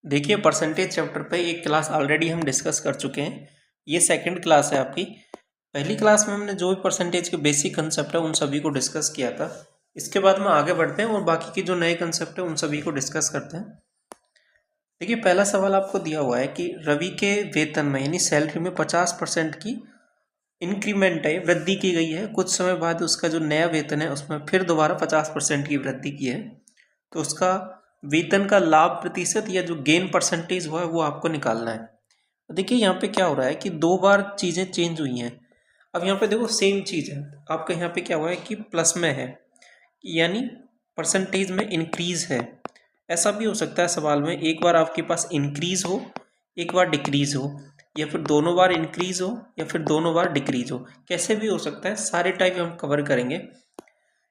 देखिए percentage chapter पे एक क्लास ऑलरेडी हम डिस्कस कर चुके हैं। ये सेकंड क्लास है आपकी। पहली क्लास में हमने जो भी परसेंटेज के बेसिक कंसेप्ट है उन सभी को डिस्कस किया था। इसके बाद में आगे बढ़ते हैं और बाकी के जो नए कंसेप्ट है उन सभी को डिस्कस करते हैं। देखिए पहला सवाल आपको दिया हुआ है कि रवि के वेतन में यानी सैलरी में 50% की इंक्रीमेंट है, वृद्धि की गई है। कुछ समय बाद उसका जो नया वेतन है उसमें फिर दोबारा 50% की वृद्धि की है। तो उसका वेतन का लाभ प्रतिशत या जो गेन परसेंटेज हुआ है वो आपको निकालना है। देखिए यहाँ पे क्या हो रहा है कि दो बार चीज़ें चेंज हुई हैं। अब यहाँ पे देखो सेम चीज़ है, आपका यहाँ पे क्या हुआ है कि प्लस में है, यानी परसेंटेज में इंक्रीज है। ऐसा भी हो सकता है सवाल में एक बार आपके पास इंक्रीज हो, एक बार डिक्रीज हो, या फिर दोनों बार इंक्रीज हो या फिर दोनों बार डिक्रीज हो। कैसे भी हो सकता है, सारे टाइप हम कवर करेंगे।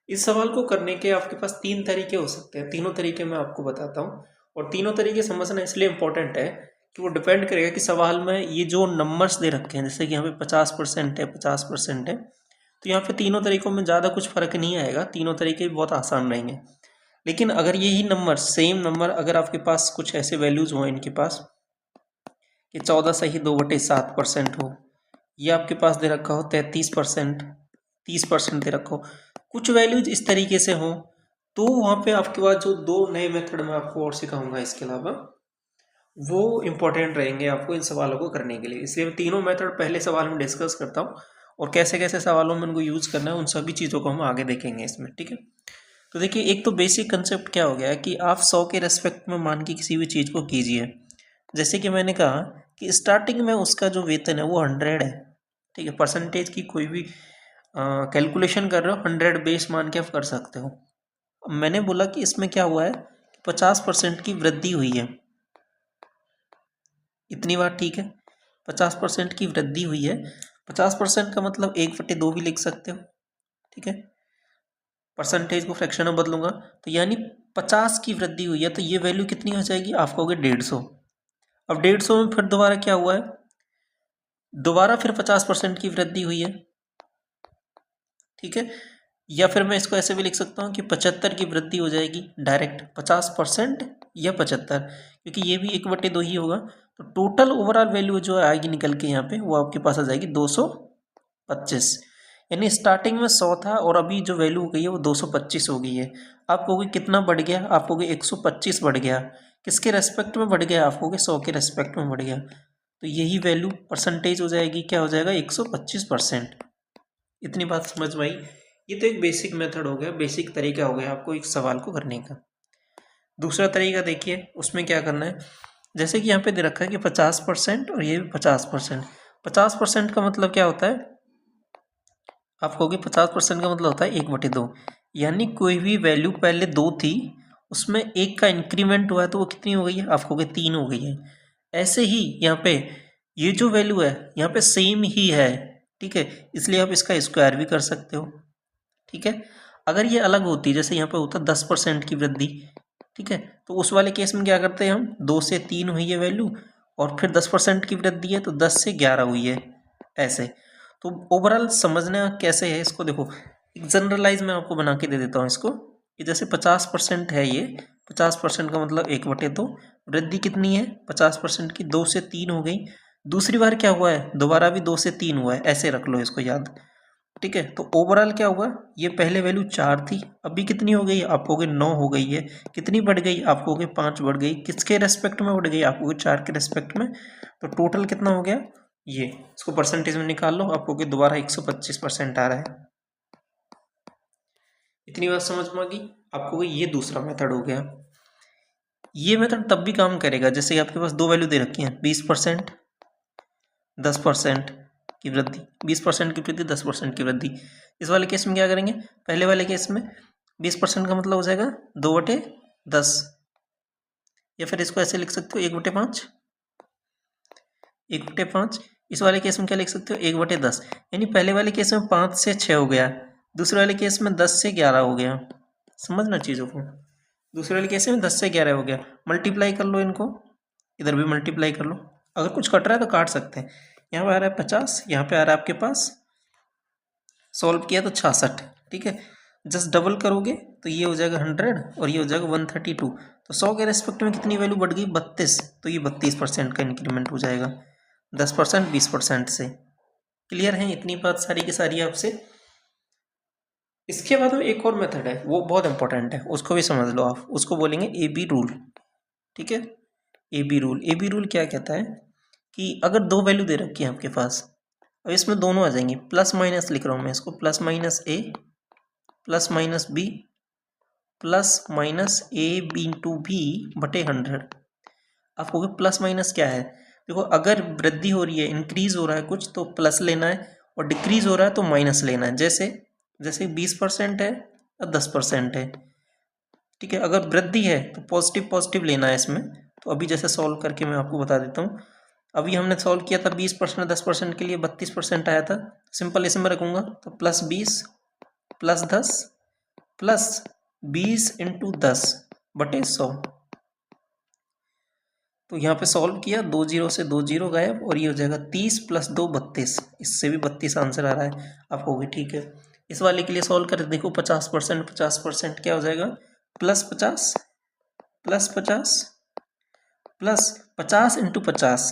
इस सवाल को करने के आपके पास तीन तरीके हो सकते हैं। तीनों तरीके मैं आपको बताता हूँ और तीनों तरीके समझना इसलिए इम्पोर्टेंट है कि वो डिपेंड करेगा कि सवाल में ये जो नंबर्स दे रखे हैं, जैसे कि यहाँ पे 50% है, 50% है, तो यहाँ पे तीनों तरीकों में ज़्यादा कुछ फर्क नहीं आएगा। तीनों तरीके बहुत आसान रहेंगे। लेकिन अगर यही नंबर, सेम नंबर, अगर आपके पास कुछ ऐसे वैल्यूज़ हों इनके पास कि 14 सही 2/7% हो, या आपके पास दे रखा हो 33%, 30% दे रखा हो, कुछ वैल्यूज इस तरीके से हों, तो वहाँ पे आपके पास जो दो नए मेथड मैं आपको और सिखाऊंगा इसके अलावा, वो इम्पोर्टेंट रहेंगे आपको इन सवालों को करने के लिए। इसलिए मैं तीनों मेथड पहले सवाल में डिस्कस करता हूँ और कैसे कैसे सवालों में उनको यूज़ करना है उन सभी चीज़ों को हम आगे देखेंगे इसमें, ठीक है। तो देखिए एक तो बेसिक कंसेप्ट क्या हो गया कि आप 100 के रेस्पेक्ट में मान के किसी भी चीज़ को कीजिए। जैसे कि मैंने कहा कि स्टार्टिंग में उसका जो वेतन है वो 100 है, ठीक है। परसेंटेज की कोई भी कैलकुलेशन कर रहे हो 100 बेस मान के आप कर सकते हो। मैंने बोला कि इसमें क्या हुआ है, 50% की वृद्धि हुई है। इतनी बात ठीक है, 50% की वृद्धि हुई है। 50% का मतलब 1/2 भी लिख सकते हो, ठीक है। परसेंटेज को फ्रैक्शन में बदलूंगा तो यानी 50 की वृद्धि हुई है, तो ये वैल्यू कितनी हो जाएगी, आप कहोगे 150। अब 150 में फिर दोबारा क्या हुआ है, दोबारा फिर 50% की वृद्धि हुई है, ठीक है। या फिर मैं इसको ऐसे भी लिख सकता हूँ कि 75 की वृद्धि हो जाएगी डायरेक्ट, 50% या 75, क्योंकि ये भी 1/2 ही होगा। तो टोटल ओवरऑल वैल्यू जो आएगी निकल के यहाँ पे, वो आपके पास आ जाएगी 225। यानी स्टार्टिंग में 100 था और अभी जो वैल्यू हो गई है वो 225 हो गई है। आप कहोगे कितना बढ़ गया, आप कहोगे 125 बढ़ गया। किसके रेस्पेक्ट में बढ़ गया, आप कहोगे 100 के रेस्पेक्ट में बढ़ गया। तो यही वैल्यू परसेंटेज हो जाएगी, क्या हो जाएगा, 125%। इतनी बात समझ में आई। ये तो एक बेसिक मेथड हो गया, बेसिक तरीका हो गया आपको एक सवाल को करने का। दूसरा तरीका देखिए, उसमें क्या करना है, जैसे कि यहाँ पे दे रखा है कि 50% और ये भी 50%। 50% का मतलब क्या होता है, आप कहोगे 50% का मतलब होता है 1/2, यानी कोई भी वैल्यू पहले 2 थी, उसमें 1 का इंक्रीमेंट हुआ है तो वो कितनी हो गई है, आप कहोगे 3 हो गई है। ऐसे ही यहाँ पे ये जो वैल्यू है यहाँ पे सेम ही है, ठीक है, इसलिए आप इसका स्क्वायर भी कर सकते हो, ठीक है। अगर ये अलग होती, जैसे यहाँ पे होता 10% की वृद्धि, ठीक है, तो उस वाले केस में क्या करते हैं हम, 2 से 3 हुई है वैल्यू और फिर 10% की वृद्धि है तो 10 से 11 हुई है, ऐसे। तो ओवरऑल समझना कैसे है इसको, देखो एक जनरलाइज मैं आपको बना के दे देता हूँ इसको कि जैसे 50% है, ये 50% का मतलब 1/2, वृद्धि कितनी है 50% की, 2 से 3 हो गई। दूसरी बार क्या हुआ है, दोबारा भी 2 से 3 हुआ है, ऐसे रख लो इसको याद, ठीक है। तो ओवरऑल क्या हुआ, ये पहले वैल्यू 4 थी, अभी कितनी हो गई, आप कहोगे 9 हो गई है। कितनी बढ़ गई, आप कहोगे 5 बढ़ गई। किसके रेस्पेक्ट में बढ़ गई, आप कहोगे 4 के रेस्पेक्ट में। तो टोटल कितना हो गया, ये इसको परसेंटेज में निकाल लो, आप कहोगे दोबारा 125% आ रहा है। इतनी बात समझ में आ गई, आप कहोगे ये दूसरा मेथड हो गया। ये मेथड तब भी काम करेगा जैसे आपके पास दो वैल्यू दे रखी हैं, 20%, 10% की वृद्धि, 20% की वृद्धि, 10% की वृद्धि। इस वाले केस में क्या करेंगे, पहले वाले केस में 20% का मतलब हो जाएगा 2/10, या फिर इसको ऐसे लिख सकते हो 1/5, 1/5। इस वाले केस में क्या लिख सकते हो, 1/10, यानी पहले वाले केस में 5 से 6 हो गया, दूसरे वाले केस में 10 से 11 हो गया। समझना चीज़ों को, दूसरे वाले केस में 10 से 11 हो गया। मल्टीप्लाई कर लो इनको, इधर भी मल्टीप्लाई कर लो, अगर कुछ कट रहा है तो काट सकते हैं। यहाँ पे आ रहा है 50, यहाँ पे आ रहा है आपके पास, सॉल्व किया तो 66, ठीक है। जस्ट डबल करोगे तो ये हो जाएगा 100 और ये हो जाएगा 132, तो 100 के रेस्पेक्ट में कितनी वैल्यू बढ़ गई 32, तो ये 32% का इंक्रीमेंट हो जाएगा 10% 20% से। क्लियर है इतनी बात सारी की सारी आपसे। इसके बाद में एक और मेथड है, वो बहुत इंपॉर्टेंट है, उसको भी समझ लो आप। उसको बोलेंगे ए बी रूल। ठीक है, A B rule. A B rule क्या कहता है कि अगर दो वैल्यू दे रखी है आपके पास, अब इसमें दोनों आ जाएंगी, प्लस माइनस लिख रहा हूँ मैं इसको, plus minus A plus minus B plus minus A B into B बटे 100। आप कहोगे प्लस माइनस क्या है? देखो, अगर वृद्धि हो रही है, इंक्रीज हो रहा है कुछ, तो प्लस लेना है, और डिक्रीज हो रहा है तो माइनस लेना है। जैसे 20% है और 10% है। ठीक है, अगर वृद्धि है तो पॉजिटिव पॉजिटिव लेना है इसमें। तो अभी जैसे सॉल्व करके मैं आपको बता देता हूँ। अभी हमने सॉल्व किया था 20% 10% के लिए 32% आया था। सिंपल इसमें रखूंगा तो प्लस 20 प्लस 10 प्लस 20 इंटू 10 बटे 100। तो यहाँ पे सॉल्व किया, 2 0 से 2 0 गायब, और ये हो जाएगा 30 प्लस 2 32। इससे भी 32 आंसर आ रहा है। आप कहोगे ठीक है, इस वाले के लिए सॉल्व कर देखो, 50% क्या हो जाएगा, प्लस 50 प्लस 50 प्लस 50 इंटू 50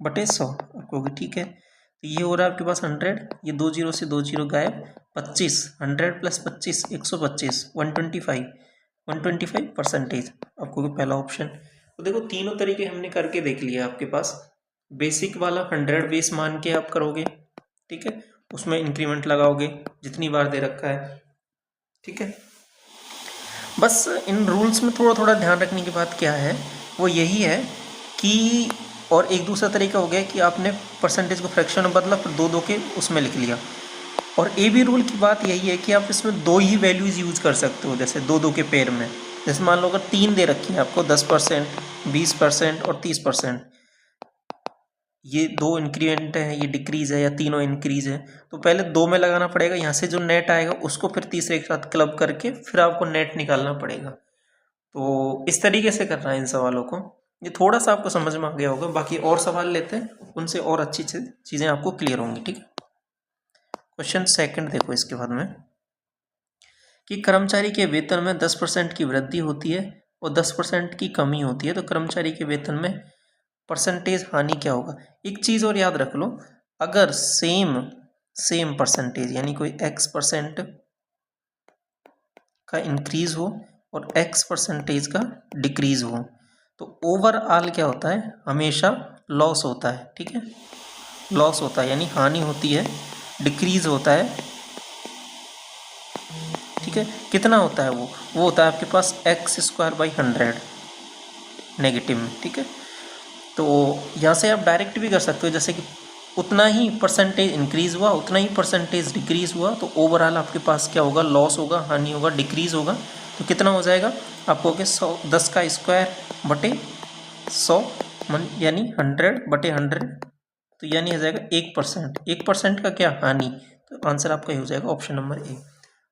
बटे 100। आप कहोगे ठीक है, तो ये हो रहा है आपके पास 100, ये 2 0 से 2 0 गायब, 25 100 प्लस 25 125 125%। आप कहोगे पहला ऑप्शन। तो देखो, तीनों तरीके हमने करके देख लिया आपके पास। बेसिक वाला 100 बेस मान के आप करोगे, ठीक है, उसमें इंक्रीमेंट लगाओगे जितनी बार दे रखा है। ठीक है, बस इन रूल्स में थोड़ा थोड़ा ध्यान रखने की बात क्या है, वो यही है कि, और एक दूसरा तरीका हो गया कि आपने परसेंटेज को फ्रैक्शन में बदला, फिर दो के उसमें लिख लिया। और ए बी रूल की बात यही है कि आप इसमें दो ही वैल्यूज़ यूज़ कर सकते हो, जैसे दो के पेयर में। जैसे मान लो अगर 3 दे रखी है आपको, 10% 20% और 30%, ये दो इंक्रीमेंट है, ये डिक्रीज है, या तीनों इंक्रीज है, तो पहले 2 में लगाना पड़ेगा, यहाँ से जो नेट आएगा उसको फिर तीसरे के साथ क्लब करके फिर आपको नेट निकालना पड़ेगा। तो इस तरीके से करना है इन सवालों को। ये थोड़ा सा आपको समझ में आ गया होगा, बाकी और सवाल लेते हैं, उनसे और अच्छी चीज़ें आपको क्लियर होंगी। ठीक है, क्वेश्चन सेकंड देखो इसके बाद में, कि कर्मचारी के वेतन में 10% की वृद्धि होती है और 10% की कमी होती है, तो कर्मचारी के वेतन में परसेंटेज हानि क्या होगा। एक चीज़ और याद रख लो, अगर सेम परसेंटेज, यानी कोई x% का इंक्रीज हो और x% का डिक्रीज हो, तो ओवरऑल क्या होता है, हमेशा लॉस होता है। ठीक है, लॉस होता है, यानी हानि होती है, डिक्रीज होता है। ठीक है, कितना होता है वो होता है आपके पास x²/100 नेगेटिव में। ठीक है, तो यहाँ से आप डायरेक्ट भी कर सकते हो, जैसे कि उतना ही परसेंटेज इंक्रीज हुआ, उतना ही परसेंटेज डिक्रीज हुआ, तो ओवरऑल आपके पास क्या होगा, लॉस होगा, हानि होगा, डिक्रीज होगा। तो कितना हो जाएगा आपको, 10 का स्क्वायर बटे 100 यानी 100/100, तो यानी हो जाएगा 1%। 1% का क्या, हानि। तो आंसर आपका ये हो जाएगा ऑप्शन नंबर ए।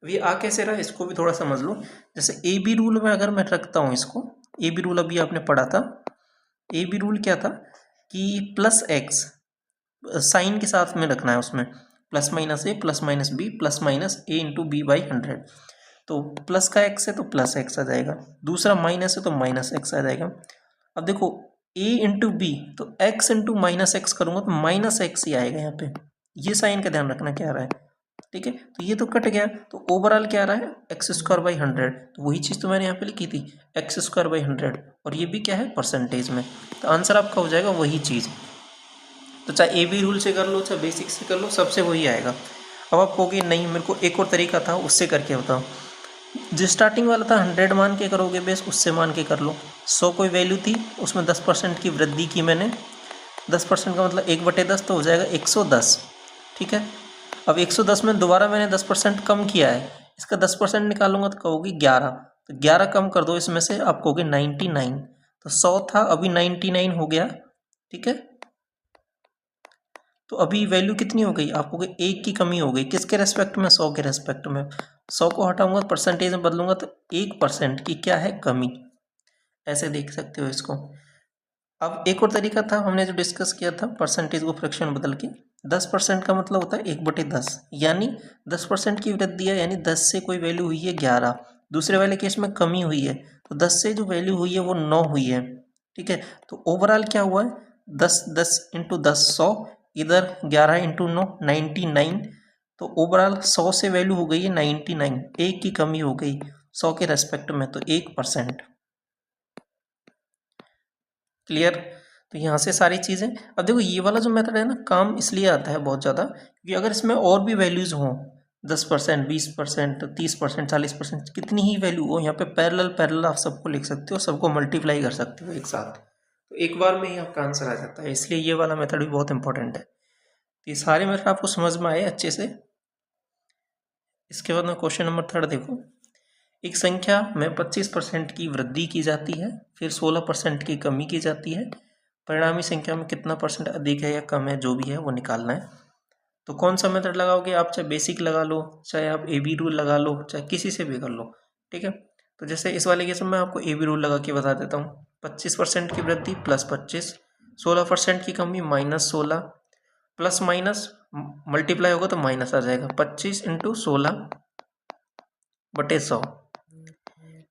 अब ये आ कैसे रहा, इसको भी थोड़ा समझ लो। जैसे ए बी रूल में अगर मैं रखता हूँ इसको, ए बी रूल अभी आपने पढ़ा था। ए बी रूल क्या था कि प्लस एक्स साइन के साथ में रखना है, उसमें plus minus A plus minus B plus minus A into b/100। तो प्लस का एक्स है तो प्लस एक्स आ जाएगा, दूसरा माइनस है तो माइनस एक्स आ जाएगा। अब देखो, a इंटू बी, तो x इंटू माइनस एक्स करूँगा तो माइनस एक्स ही आएगा यहाँ पे। ये साइन का ध्यान रखना क्या आ रहा है। ठीक है, तो ये तो कट गया, तो ओवरऑल क्या आ रहा है, x²/100। तो वही चीज़ तो मैंने यहाँ पे लिखी थी, x²/100, और ये भी क्या है, परसेंटेज में। तो आंसर आपका हो जाएगा वही चीज़। तो चाहे ए बी रूल से कर लो, चाहे बेसिक से कर लो, सबसे वही आएगा। अब आप कहोगे नहीं, मेरे को एक और तरीका था, उससे करके बताओ। जो स्टार्टिंग वाला था 100 मान के करोगे बेस, उससे मान के कर लो। 100 कोई वैल्यू थी, उसमें 10% की वृद्धि की मैंने, 10% का मतलब 1/10, तो हो जाएगा 110। ठीक है, अब 110 में दोबारा मैंने 10% कम किया है, इसका 10% निकालूंगा तो कहोगे 11, तो 11 कम कर दो इसमें से, आप कहोगे 99। तो 100 था, अभी 99 हो गया। ठीक है, तो अभी वैल्यू कितनी हो गई, आपको 1 की कमी हो गई, किसके रेस्पेक्ट में, 100 के रेस्पेक्ट में। 100 को हटाऊंगा, परसेंटेज में बदलूंगा, तो 1% की क्या है, कमी। ऐसे देख सकते हो इसको। अब एक और तरीका था, हमने जो डिस्कस किया था परसेंटेज को फ्रैक्शन में बदल के, 10% का मतलब होता है 1/10, यानी 10% की वृद्धि है, यानी 10 से कोई वैल्यू हुई है 11, दूसरे वाले केस में कमी हुई है, तो 10 से जो वैल्यू हुई है वो 9 हुई है, ठीक है। तो ओवरऑल क्या हुआ है, 10 इंटू 10 100, इधर 11 इंटू 9 99, तो ओवरऑल 100 से वैल्यू हो गई है 99, एक की कमी हो गई 100 के रेस्पेक्ट में, तो 1%। क्लियर। तो यहाँ से सारी चीज़ें, अब देखो ये वाला जो मेथड है ना, काम इसलिए आता है बहुत ज़्यादा कि अगर इसमें और भी वैल्यूज़ हों, 10%, 20%, 30%, 40%, कितनी ही वैल्यू हो, यहाँ पे पैरेलल आप सबको लिख सकते हो, सबको मल्टीप्लाई कर सकते हो एक साथ, तो एक बार में ही आपका आंसर आ जाता है। इसलिए ये वाला मेथड भी बहुत इंपॉर्टेंट है। तो ये सारे मेथड आपको समझ में आए अच्छे से। इसके बाद में क्वेश्चन नंबर 3 देखो, एक संख्या में 25% की वृद्धि की जाती है, फिर 16% की कमी की जाती है, परिणामी संख्या में कितना परसेंट अधिक है या कम है, जो भी है वो निकालना है। तो कौन सा मेथड लगाओगे आप, चाहे बेसिक लगा लो, चाहे आप AB रूल लगा लो, चाहे किसी से भी कर लो, ठीक है। तो जैसे इस वाले केस में मैं आपको AB रूल लगा के बता देता हूँ। 25% की वृद्धि प्लस 25, 16% की कमी माइनस 16, प्लस माइनस मल्टीप्लाई होगा तो माइनस आ जाएगा, 25 इंटू 16 बटे 100।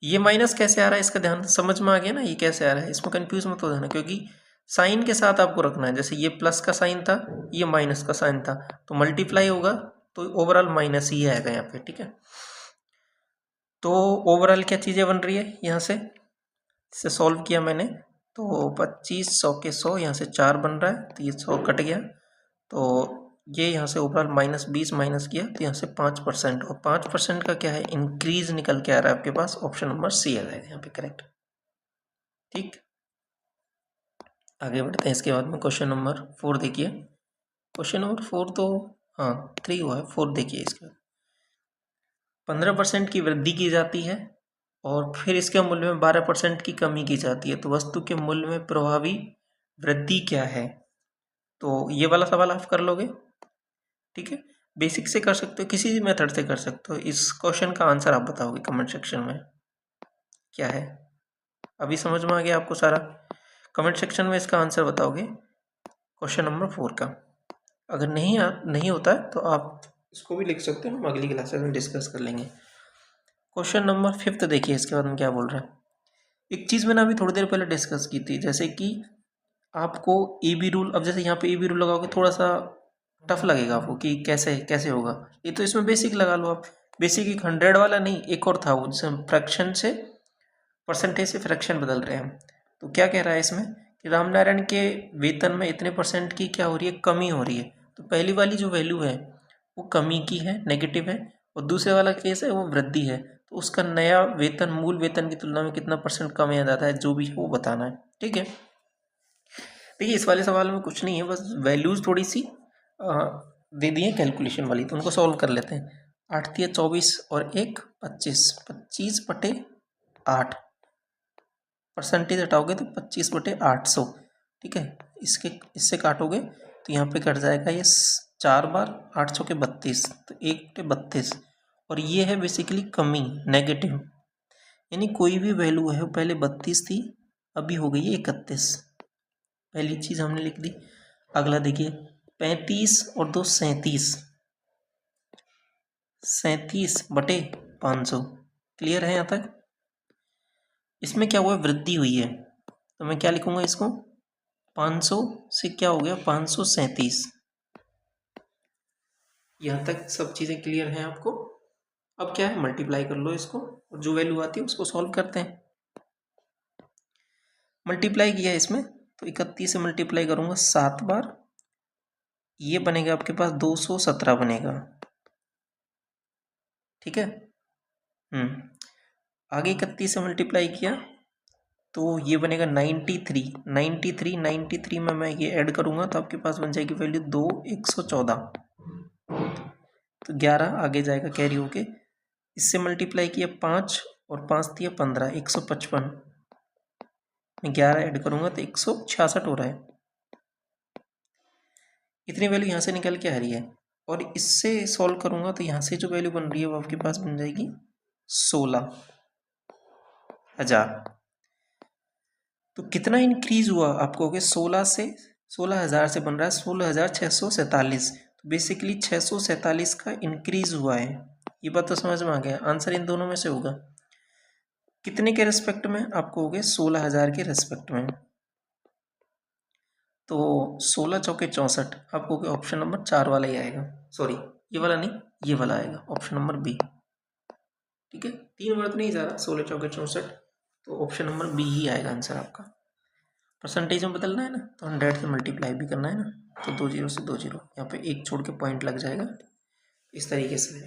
ये माइनस कैसे आ रहा है, इसका ध्यान समझ में आ गया ना, ये कैसे आ रहा है, इसमें कंफ्यूज मत हो जाना, क्योंकि साइन के साथ आपको रखना है। जैसे ये प्लस का साइन था, ये माइनस का साइन था, तो मल्टीप्लाई होगा तो ओवरऑल माइनस ही आएगा यहाँ पे, ठीक है। तो ओवरऑल क्या चीज़ें बन रही है, यहाँ से इसे सॉल्व किया मैंने, तो 25 100 के 100, यहाँ से 4 बन रहा है, तो ये 100 कट गया, तो ये यहाँ से ओवरऑल -20 माइनस किया, तो यहाँ से 5%, और 5% का क्या है, इंक्रीज निकल के आ रहा है आपके पास, ऑप्शन नंबर सी आ जाएगा यहाँ पे करेक्ट। ठीक, आगे बढ़ते हैं। इसके बाद में क्वेश्चन नंबर 4 देखिए। क्वेश्चन नंबर 4 तो हाँ 3 हुआ है, 4 देखिए। इसके बाद 15% की वृद्धि की जाती है और फिर इसके मूल्य में 12% की कमी की जाती है, तो वस्तु के मूल्य में प्रभावी वृद्धि क्या है। तो ये वाला सवाल आप कर लोगे, ठीक है। बेसिक से कर सकते हो, किसी भी मेथड से कर सकते हो। इस क्वेश्चन का आंसर आप बताओगे कमेंट सेक्शन में क्या है। अभी समझ में आ गया आपको सारा, कमेंट सेक्शन में इसका आंसर बताओगे क्वेश्चन नंबर 4 का। अगर नहीं होता है तो आप इसको भी लिख सकते हो, हम अगली क्लासेस में डिस्कस कर लेंगे। क्वेश्चन नंबर 5 देखिए, इसके बाद में क्या बोल रहा है। एक चीज़ मैंने अभी थोड़ी देर पहले डिस्कस की थी, जैसे कि आपको AB रूल, अब जैसे यहाँ पे AB रूल लगाओगे थोड़ा सा टफ लगेगा आपको कि कैसे कैसे होगा। ये तो इसमें बेसिक लगा लो आप। बेसिक एक 100 वाला नहीं, एक और था वो, जिसे हम फ्रैक्शन से परसेंटेज से फ्रैक्शन बदल रहे हैं। तो क्या कह रहा है इसमें कि रामनारायण के वेतन में इतने % की क्या हो रही है, कमी हो रही है। तो पहली वाली जो वैल्यू है वो कमी की है, नेगेटिव है, और दूसरे वाला केस है वो वृद्धि है। तो उसका नया वेतन मूल वेतन की तुलना में कितना % कम आ जाता है, जो भी है वो बताना है, ठीक है। देखिए इस वाले सवाल में कुछ नहीं है, बस वैल्यूज़ थोड़ी सी दे दी है कैलकुलेशन वाली, तो उनको सॉल्व कर लेते हैं। 8 × 24 और 1 25, 25/8 परसेंटेज हटाओगे तो 25/800, ठीक है। इससे काटोगे तो यहाँ पे कट जाएगा ये 4 बार 8 के 32, तो 1/32, और ये है बेसिकली कमी, नेगेटिव, यानी कोई भी वैल्यू है पहले 32 थी, अभी हो गई है 31। पहली चीज़ हमने लिख दी। अगला देखिए 35 और 2 37, 37/500। क्लियर है यहाँ तक। इसमें क्या हुआ, वृद्धि हुई है, तो मैं क्या लिखूंगा इसको, 500 से क्या हो गया 537। यहाँ तक सब चीज़ें क्लियर हैं आपको। अब क्या है, मल्टीप्लाई कर लो इसको, और जो वैल्यू आती है उसको सॉल्व करते हैं। मल्टीप्लाई किया इसमें, तो 31 से मल्टीप्लाई करूंगा 7 बार, ये बनेगा आपके पास 217 बनेगा, ठीक है। आगे 31 से मल्टीप्लाई किया तो ये बनेगा 93, 93 में मैं ये ऐड करूंगा तो आपके पास बन जाएगी वैल्यू 2 114, तो 11 आगे जाएगा कैरी होके। इससे मल्टीप्लाई किया 5 और 5 दिया 15, 155 में 11 ऐड करूंगा तो 166 हो रहा है। इतनी वैल्यू यहाँ से निकल के आ रही है, और इससे सॉल्व करूंगा तो यहाँ से जो वैल्यू बन रही है वो आपके पास बन जाएगी 16,000। तो कितना इंक्रीज हुआ आपको, 16 से 16,000 से बन रहा है 16,647, तो बेसिकली 647 का इंक्रीज हुआ है। ये बात तो समझ में आ गया, आंसर इन दोनों में से होगा। कितने के रिस्पेक्ट में? आपको हो गए 16,000 के रिस्पेक्ट में। तो 16 चौके 64, आपको ऑप्शन नंबर 4 वाला ही आएगा। सॉरी, ये वाला नहीं, ये वाला आएगा, ऑप्शन नंबर बी। ठीक है, 3 बार तो नहीं जा रहा, 16 चौके 64, तो ऑप्शन नंबर बी ही आएगा आंसर आपका। परसेंटेज में बदलना है ना, तो 100 से मल्टीप्लाई भी करना है ना, तो 2 जीरो से 2 जीरो, यहाँ पे एक छोड़ के पॉइंट लग जाएगा, इस तरीके से।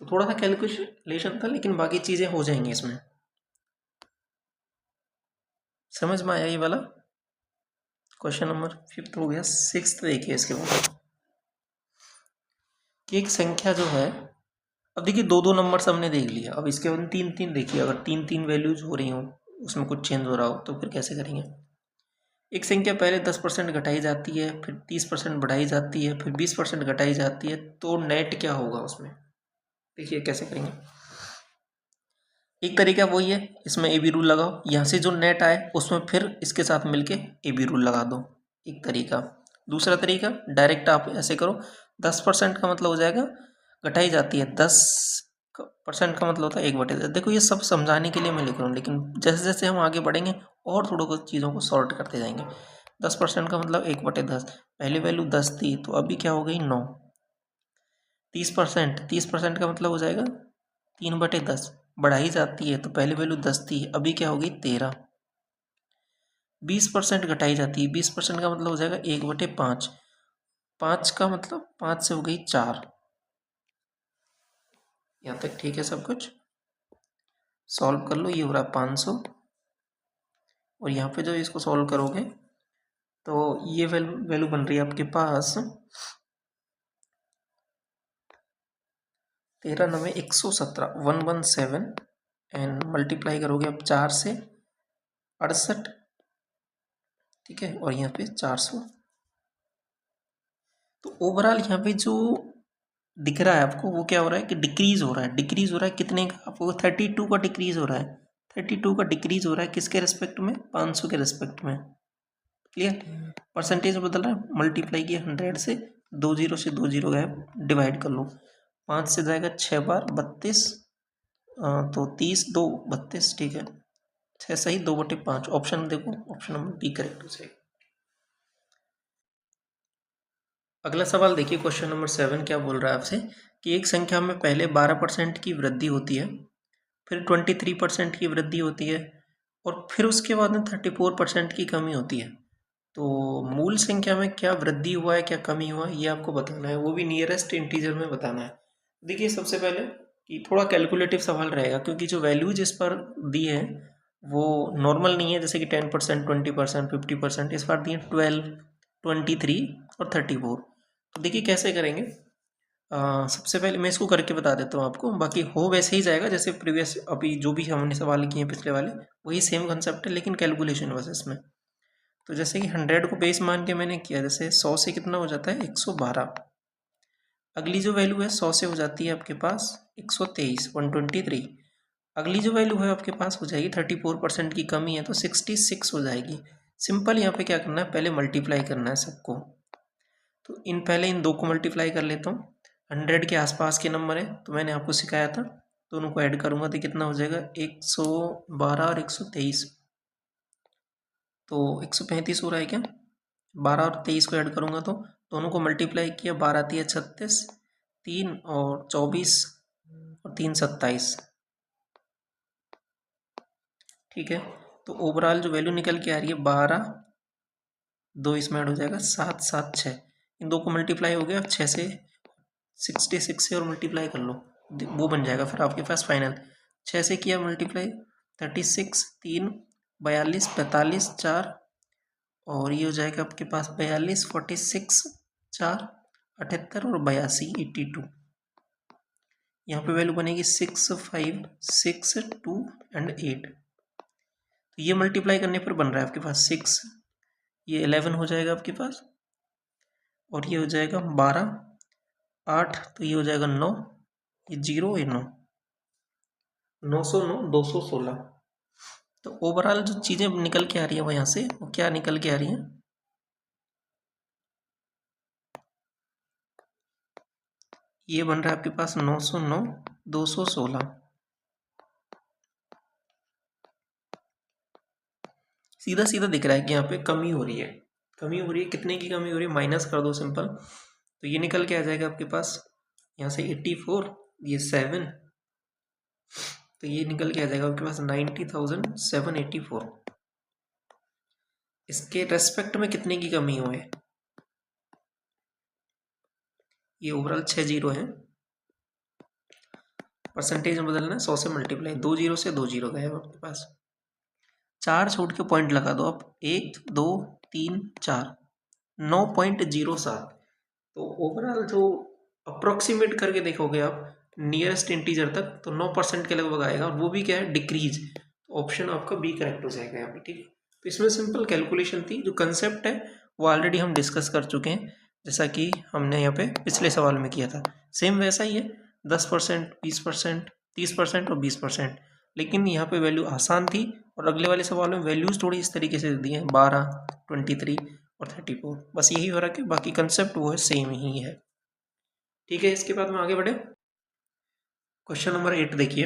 तो थोड़ा सा कैलकुलेशन था, लेकिन बाकी चीज़ें हो जाएंगी इसमें। समझ में आया ये वाला? क्वेश्चन नंबर 5 हो गया। 6 देखिए इसके बाद कि एक संख्या जो है, अब देखिए 2-2 नंबर्स हमने देख लिया, अब इसके बाद 3-3 देखिए, अगर 3-3 वैल्यूज हो रही हो, उसमें कुछ चेंज हो रहा हो, तो फिर कैसे करेंगे? एक संख्या पहले 10% घटाई जाती है, फिर 30% बढ़ाई जाती है, फिर 20% घटाई जाती है, तो नेट क्या होगा उसमें? देखिए कैसे करेंगे। एक तरीका वही है, इसमें ए बी रूल लगाओ, यहाँ से जो नेट आए उसमें फिर इसके साथ मिलके ए बी रूल लगा दो, एक तरीका। दूसरा तरीका, डायरेक्ट आप ऐसे करो, 10% का मतलब हो जाएगा, घटाई जाती है 10% का मतलब होता है 1/10। देखो ये सब समझाने के लिए मैं लिख रहा हूँ, लेकिन जैसे जैसे हम आगे बढ़ेंगे और थोड़ा कुछ चीज़ों को सॉर्ट करते जाएंगे। 10% का मतलब 1/10, पहली वैल्यू 10 थी तो अभी क्या हो गई 9। 30% का मतलब हो जाएगा 3/10, बढ़ाई जाती है तो पहली वैल्यू 10 थी, अभी क्या हो गई 13। 20% घटाई जाती है, 20% का मतलब हो जाएगा 1/5, 5 का मतलब 5 से हो गई 4। यहाँ तक ठीक है सब कुछ? सॉल्व कर लो, ये हो रहा है 500, और यहाँ पे जो इसको सॉल्व करोगे तो ये वैल्यू बन रही है आपके पास 13×9 = 117, एंड मल्टीप्लाई करोगे अब 4 से 68, ठीक है, और यहाँ पे 400। तो ओवरऑल यहाँ पे जो दिख रहा है आपको वो क्या हो रहा है कि डिक्रीज हो रहा है। डिक्रीज हो रहा है कितने का? आपको 32 का डिक्रीज हो रहा है। 32 का डिक्रीज हो रहा है किसके रिस्पेक्ट में? 500 के रिस्पेक्ट में। क्लियर? परसेंटेज बदल रहा है, मल्टीप्लाई किया 100 से, 2 जीरो से 2 जीरो गए, डिवाइड कर लो, 5 से जाएगा 6 बार 32, तो 30 2 32, ठीक है, 6 सही 2/5। ऑप्शन देखो, ऑप्शन नंबर बी करेक्ट हो जाएगा। अगला सवाल देखिए, क्वेश्चन नंबर 7 क्या बोल रहा है आपसे कि एक संख्या में पहले 12% की वृद्धि होती है, फिर 23% की वृद्धि होती है, और फिर उसके बाद में 34% की कमी होती है। तो मूल संख्या में क्या वृद्धि हुआ है, क्या कमी हुआ है, ये आपको बताना है, वो भी नियरेस्ट इंटीजर में बताना है। देखिए सबसे पहले कि थोड़ा कैलकुलेटिव सवाल रहेगा, क्योंकि जो वैल्यूज इस पर दी है वो नॉर्मल नहीं है, जैसे कि 10%, 20%, 50%, इस बार दिए 12, 23 और 34। तो देखिए कैसे करेंगे। सबसे पहले मैं इसको करके बता देता हूँ आपको, बाकी हो वैसे ही जाएगा जैसे प्रीवियस अभी जो भी हमने सवाल किए हैं पिछले वाले, वही सेम कंसेप्ट है, लेकिन कैलकुलेशन बस इसमें। तो जैसे कि 100 को बेस मान के मैंने किया, जैसे 100 से कितना हो जाता है 112। अगली जो वैल्यू है 100 से हो जाती है आपके पास 123, 123। अगली जो वैल्यू है आपके पास हो जाएगी 34% की कमी है तो 66 हो जाएगी। सिंपल यहाँ पे क्या करना है, पहले मल्टीप्लाई करना है सबको। तो पहले इन दो को मल्टीप्लाई कर लेता हूँ। 100 के आसपास के नंबर है तो मैंने आपको सिखाया था, दोनों को ऐड करूँगा तो कितना हो जाएगा 112 और 123, तो 135 हो रहा है क्या? 12 और 23 को ऐड करूँगा तो दोनों को मल्टीप्लाई किया, 12 × 36, 3 और 24 और 3 27, ठीक है। तो ओवरऑल जो वैल्यू निकल के आ रही है 12, 2 इसमें ऐड हो जाएगा 7 7 6, इन दो को मल्टीप्लाई हो गया 6 से, 66 से और मल्टीप्लाई कर लो, वो बन जाएगा फिर आपके पास फाइनल। 6 से किया मल्टीप्लाई 36, 3 42, 45, 4, और ये हो जाएगा आपके पास 42, 46, 4 78 और 82, 82। यहाँ पे वैल्यू बनेगी 6 5 6 2 एंड 8। तो ये मल्टीप्लाई करने पर बन रहा है आपके पास 6, ये 11 हो जाएगा आपके पास, और ये हो जाएगा 12, 8, तो ये हो जाएगा 9, ये 0, ये 9, 909, 216। तो ओवरऑल जो चीज़ें निकल के आ रही है वो यहाँ से वो क्या निकल के आ रही है, ये बन रहा है आपके पास 909, 216। सीधा सीधा दिख रहा है कि यहाँ पे कमी हो रही है। कमी हो रही है, कितने की कमी हो रही है, माइनस कर दो सिंपल, तो ये निकल के आ जाएगा आपके पास यहाँ से 84, ये 7, तो ये निकल के आ जाएगा आपके पास 90,784। इसके रेस्पेक्ट में कितने की कमी हुई है, ये ओवरऑल 6 जीरो है, परसेंटेज में बदलना है 100 से मल्टीप्लाई, 2 जीरो से 2 जीरो गए आपके पास, 4 छोड़ के पॉइंट लगा दो आप, 1 2 3 4, 9.07। तो ओवरऑल जो अप्रोक्सीमेट करके देखोगे आप नियरेस्ट इंटीजर तक तो 9% के लगभग आएगा, और वो भी क्या है, डिक्रीज। तो ऑप्शन आपका बी करेक्ट हो जाएगा यहाँ पे, ठीक है। तो इसमें सिंपल कैलकुलेशन थी, जो कंसेप्ट है वो ऑलरेडी हम डिस्कस कर चुके हैं, जैसा कि हमने यहाँ पे पिछले सवाल में किया था, सेम वैसा ही है, 10%, 20%, 30% और 20%, लेकिन यहाँ पे वैल्यू आसान थी, और अगले वाले सवाल में वैल्यूज थोड़ी इस तरीके से दी हैं, 12, 23 और 34, बस यही फर्क है, बाकी कंसेप्ट वो है सेम ही है, ठीक है। इसके बाद में आगे बढ़े, क्वेश्चन नंबर 8 देखिए,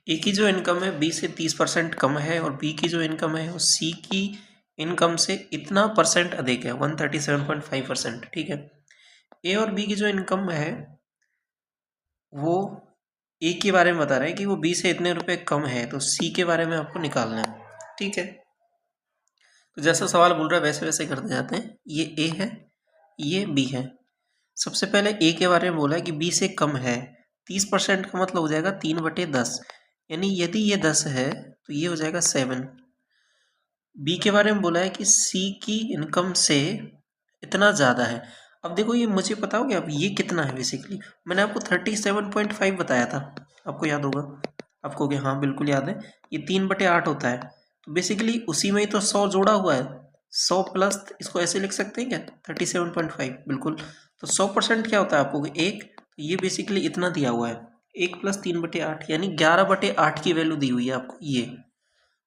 ए की जो इनकम है बी से 30% कम है, और बी की जो इनकम है वो सी की इनकम से इतना परसेंट अधिक है, 137.5%, ठीक है। ए और बी की जो इनकम है वो ए के बारे में बता रहे हैं कि वो बी से इतने रुपए कम है, तो सी के बारे में आपको निकालना है, ठीक है। तो जैसा सवाल बोल रहा है वैसे वैसे करते जाते हैं, ये ए है, ये बी है। सबसे पहले ए के बारे में बोला है कि बी से कम है, 30% का मतलब हो जाएगा 3/10, यानी यदि ये 10 है तो ये हो जाएगा 7। बी के बारे में बोला है कि सी की इनकम से इतना ज़्यादा है। अब देखो ये मुझे पता हो गया, अब ये कितना है, बेसिकली मैंने आपको 37.5 बताया था, आपको याद होगा, आपको कि हाँ बिल्कुल याद है, ये 3/8 होता है, तो बेसिकली उसी में ही तो 100 जोड़ा हुआ है, 100 प्लस इसको ऐसे लिख सकते हैं क्या, 37.5, बिल्कुल। तो 100% क्या होता है आपको, एक, तो ये बेसिकली इतना दिया हुआ है, 1 + 3/8 यानी 11/8 की वैल्यू दी हुई है आपको,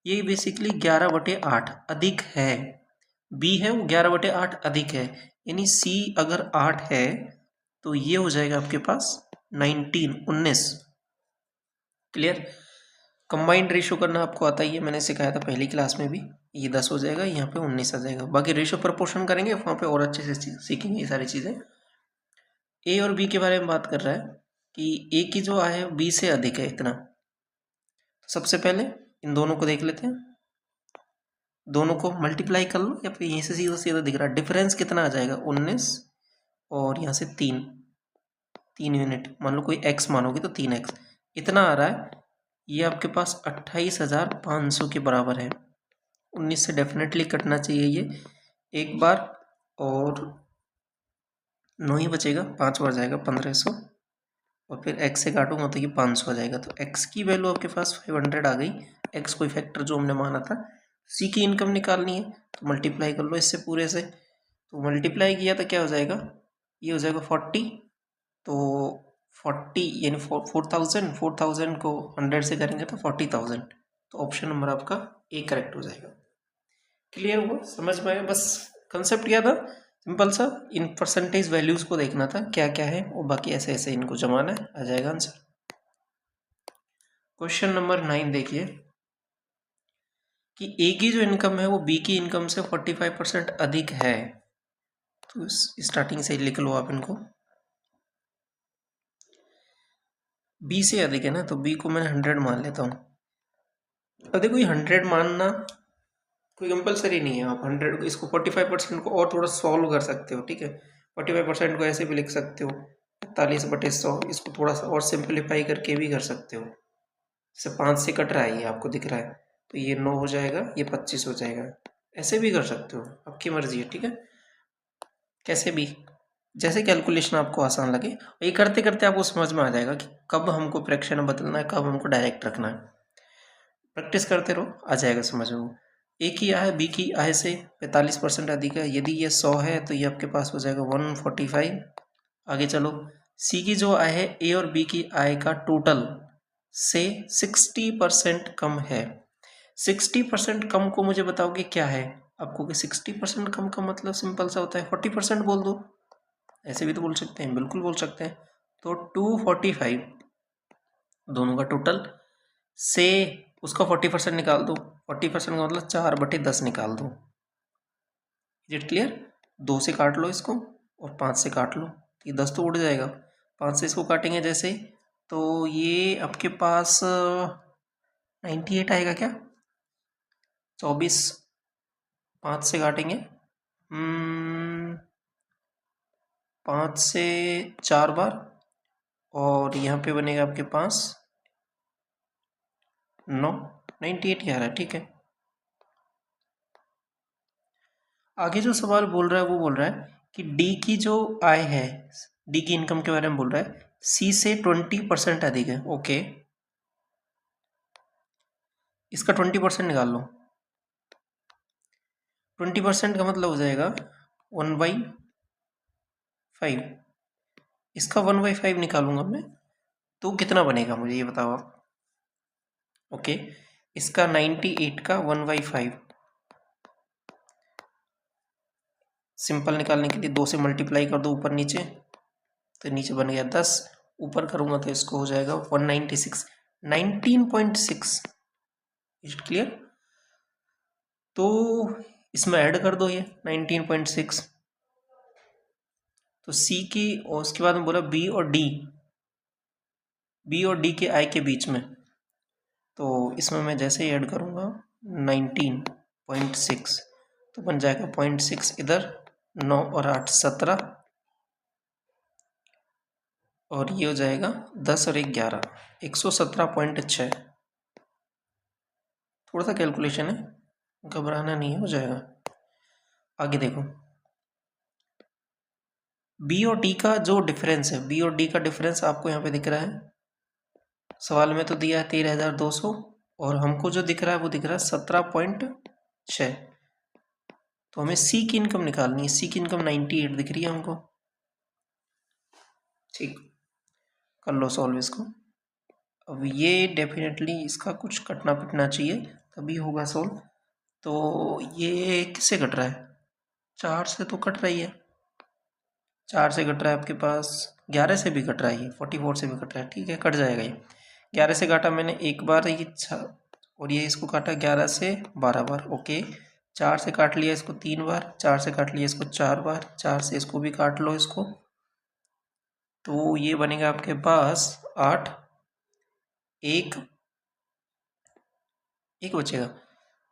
ये बेसिकली 11/8 अधिक है, बी है वो 11/8 अधिक है, यानी सी अगर 8 है तो ये हो जाएगा आपके पास 19। क्लियर। कंबाइंड रेशो करना आपको आता ही है, मैंने सिखाया था पहली क्लास में भी, ये 10 हो जाएगा, यहाँ पे 19 आ जाएगा, बाकी रेशो प्रपोर्शन करेंगे वहाँ पे और अच्छे से सीखेंगे ये सारी चीज़ें। ए और बी के बारे में बात कर रहा है कि ए की जो आय है बी से अधिक है इतना, तो सबसे पहले इन दोनों को देख लेते हैं, दोनों को मल्टीप्लाई कर लो, या फिर यहीं से सीधा सीधा दिख रहा है, डिफरेंस कितना आ जाएगा 19, और यहाँ से 3 यूनिट, मान लो कोई x मानोगे तो 3x इतना आ रहा है, ये आपके पास 28,500 के बराबर है। 19 से डेफिनेटली कटना चाहिए ये एक बार, और 9 ही बचेगा, 5 बार जाएगा 1500, और फिर x से काटूंगा तो ये 500 आ जाएगा, तो x की वैल्यू आपके पास 500 आ गई, x कोई फैक्टर जो हमने माना था। सी की इनकम निकालनी है तो मल्टीप्लाई कर लो इससे पूरे से, तो मल्टीप्लाई किया तो क्या हो जाएगा, ये हो जाएगा 40, तो 40 यानी 4,000 को 100 से करेंगे तो 40,000, तो ऑप्शन नंबर आपका ए करेक्ट हो जाएगा। क्लियर हुआ, समझ में आया, बस कंसेप्ट क्या था, सिंपल सा, इन परसेंटेज वैल्यूज को देखना था क्या क्या है, और बाकी ऐसे ऐसे इनको जमाना है, आ जाएगा आंसर। क्वेश्चन नंबर 9 देखिए कि ए की जो इनकम है वो बी की इनकम से 45% अधिक है, तो स्टार्टिंग से लिख लो आप इनको, बी से अधिक है ना, तो बी को मैं 100 मान लेता हूँ। अब देखो ये 100 मानना कोई कंपलसरी नहीं है, आप 100 इसको 45% को और थोड़ा सॉल्व कर सकते हो, ठीक है। 45% को ऐसे भी लिख सकते हो 45/100, इसको थोड़ा सा और सिंपलीफाई करके भी कर सकते हो, जैसे 5 से कट रहा है ये आपको दिख रहा है, तो ये 9 हो जाएगा, ये 25 हो जाएगा, ऐसे भी कर सकते हो, आपकी मर्जी है, ठीक है, कैसे भी जैसे कैलकुलेशन आपको आसान लगे, ये करते करते आपको समझ में आ जाएगा कि कब हमको फ्रैक्शन में बदलना है, कब हमको डायरेक्ट रखना है, प्रैक्टिस करते रहो, आ जाएगा समझ में। ए की आय बी की आय से 45% अधिक है, यदि ये 100 है तो ये आपके पास हो जाएगा 145। आगे चलो, सी की जो आय है ए और बी की आय का टोटल से 60% कम है। 60% कम को मुझे बताओगे क्या है आपको, कि 60% कम का मतलब सिंपल सा होता है 40% बोल दो, ऐसे भी तो बोल सकते हैं, बिल्कुल बोल सकते हैं। तो 245 दोनों का टोटल से उसका 40% निकाल दो, 40% का मतलब 4/10 निकाल दो। Is it clear? 2 से काट लो इसको और 5 से काट लो, ये 10 तो उड़ जाएगा। 5 से इसको काटेंगे जैसे, तो ये आपके पास 98 आएगा क्या? 24 5 से काटेंगे, 5 से 4 बार, और यहाँ पे बनेगा आपके पास 9, 98 आ रहा है। ठीक है, आगे जो सवाल बोल रहा है वो बोल रहा है कि डी की जो आय है, डी की इनकम के बारे में बोल रहा है, सी से 20% अधिक है। ओके, इसका 20% निकाल लो। 20% का मतलब हो जाएगा 1/5। इसका 1/5 निकालूंगा मैं, तो कितना बनेगा मुझे ये बताओ आप। ओके, इसका 98 का 1/5, सिंपल निकालने के लिए 2 से मल्टीप्लाई कर दो ऊपर नीचे, तो नीचे बन गया 10, ऊपर करूंगा तो इसको हो जाएगा 196, 19.6। Is it clear? तो इसमें ऐड कर दो ये 19.6, तो सी की, और उसके बाद में बोला बी और डी, बी और डी के आई के बीच में, तो इसमें मैं जैसे ही ऐड करूँगा 19.6, तो बन जाएगा 0.6 इधर, 9 और 8 17, और ये हो जाएगा 10 और 1 11, 117.6। थोड़ा सा कैलकुलेशन है, घबराना नहीं है, हो जाएगा। आगे देखो, बी और डी का जो डिफरेंस है, बी और डी का डिफरेंस आपको यहाँ पे दिख रहा है, सवाल में तो दिया है 13,200, और हमको जो दिख रहा है वो दिख रहा है 17.6। तो हमें सी की इनकम निकालनी है, सी की इनकम 98 दिख रही है हमको। ठीक, कर लो सॉल्व इसको। अब ये डेफिनेटली इसका कुछ कटना पिटना चाहिए तभी होगा सॉल्व। तो ये किससे कट रहा है? 4 से तो कट रही है, 4 से कट रहा है आपके पास, 11 से भी कट रहा है, ये 44 से भी कट रहा है। ठीक है, कट जाएगा ये। 11 से काटा मैंने एक बार, ये 6, और ये इसको काटा 11 से 12 बार। ओके, 4 से काट लिया इसको 3 बार, 4 से काट लिया इसको 4 बार, 4 से इसको भी काट लो इसको, तो ये बनेगा आपके पास 8, एक बचेगा,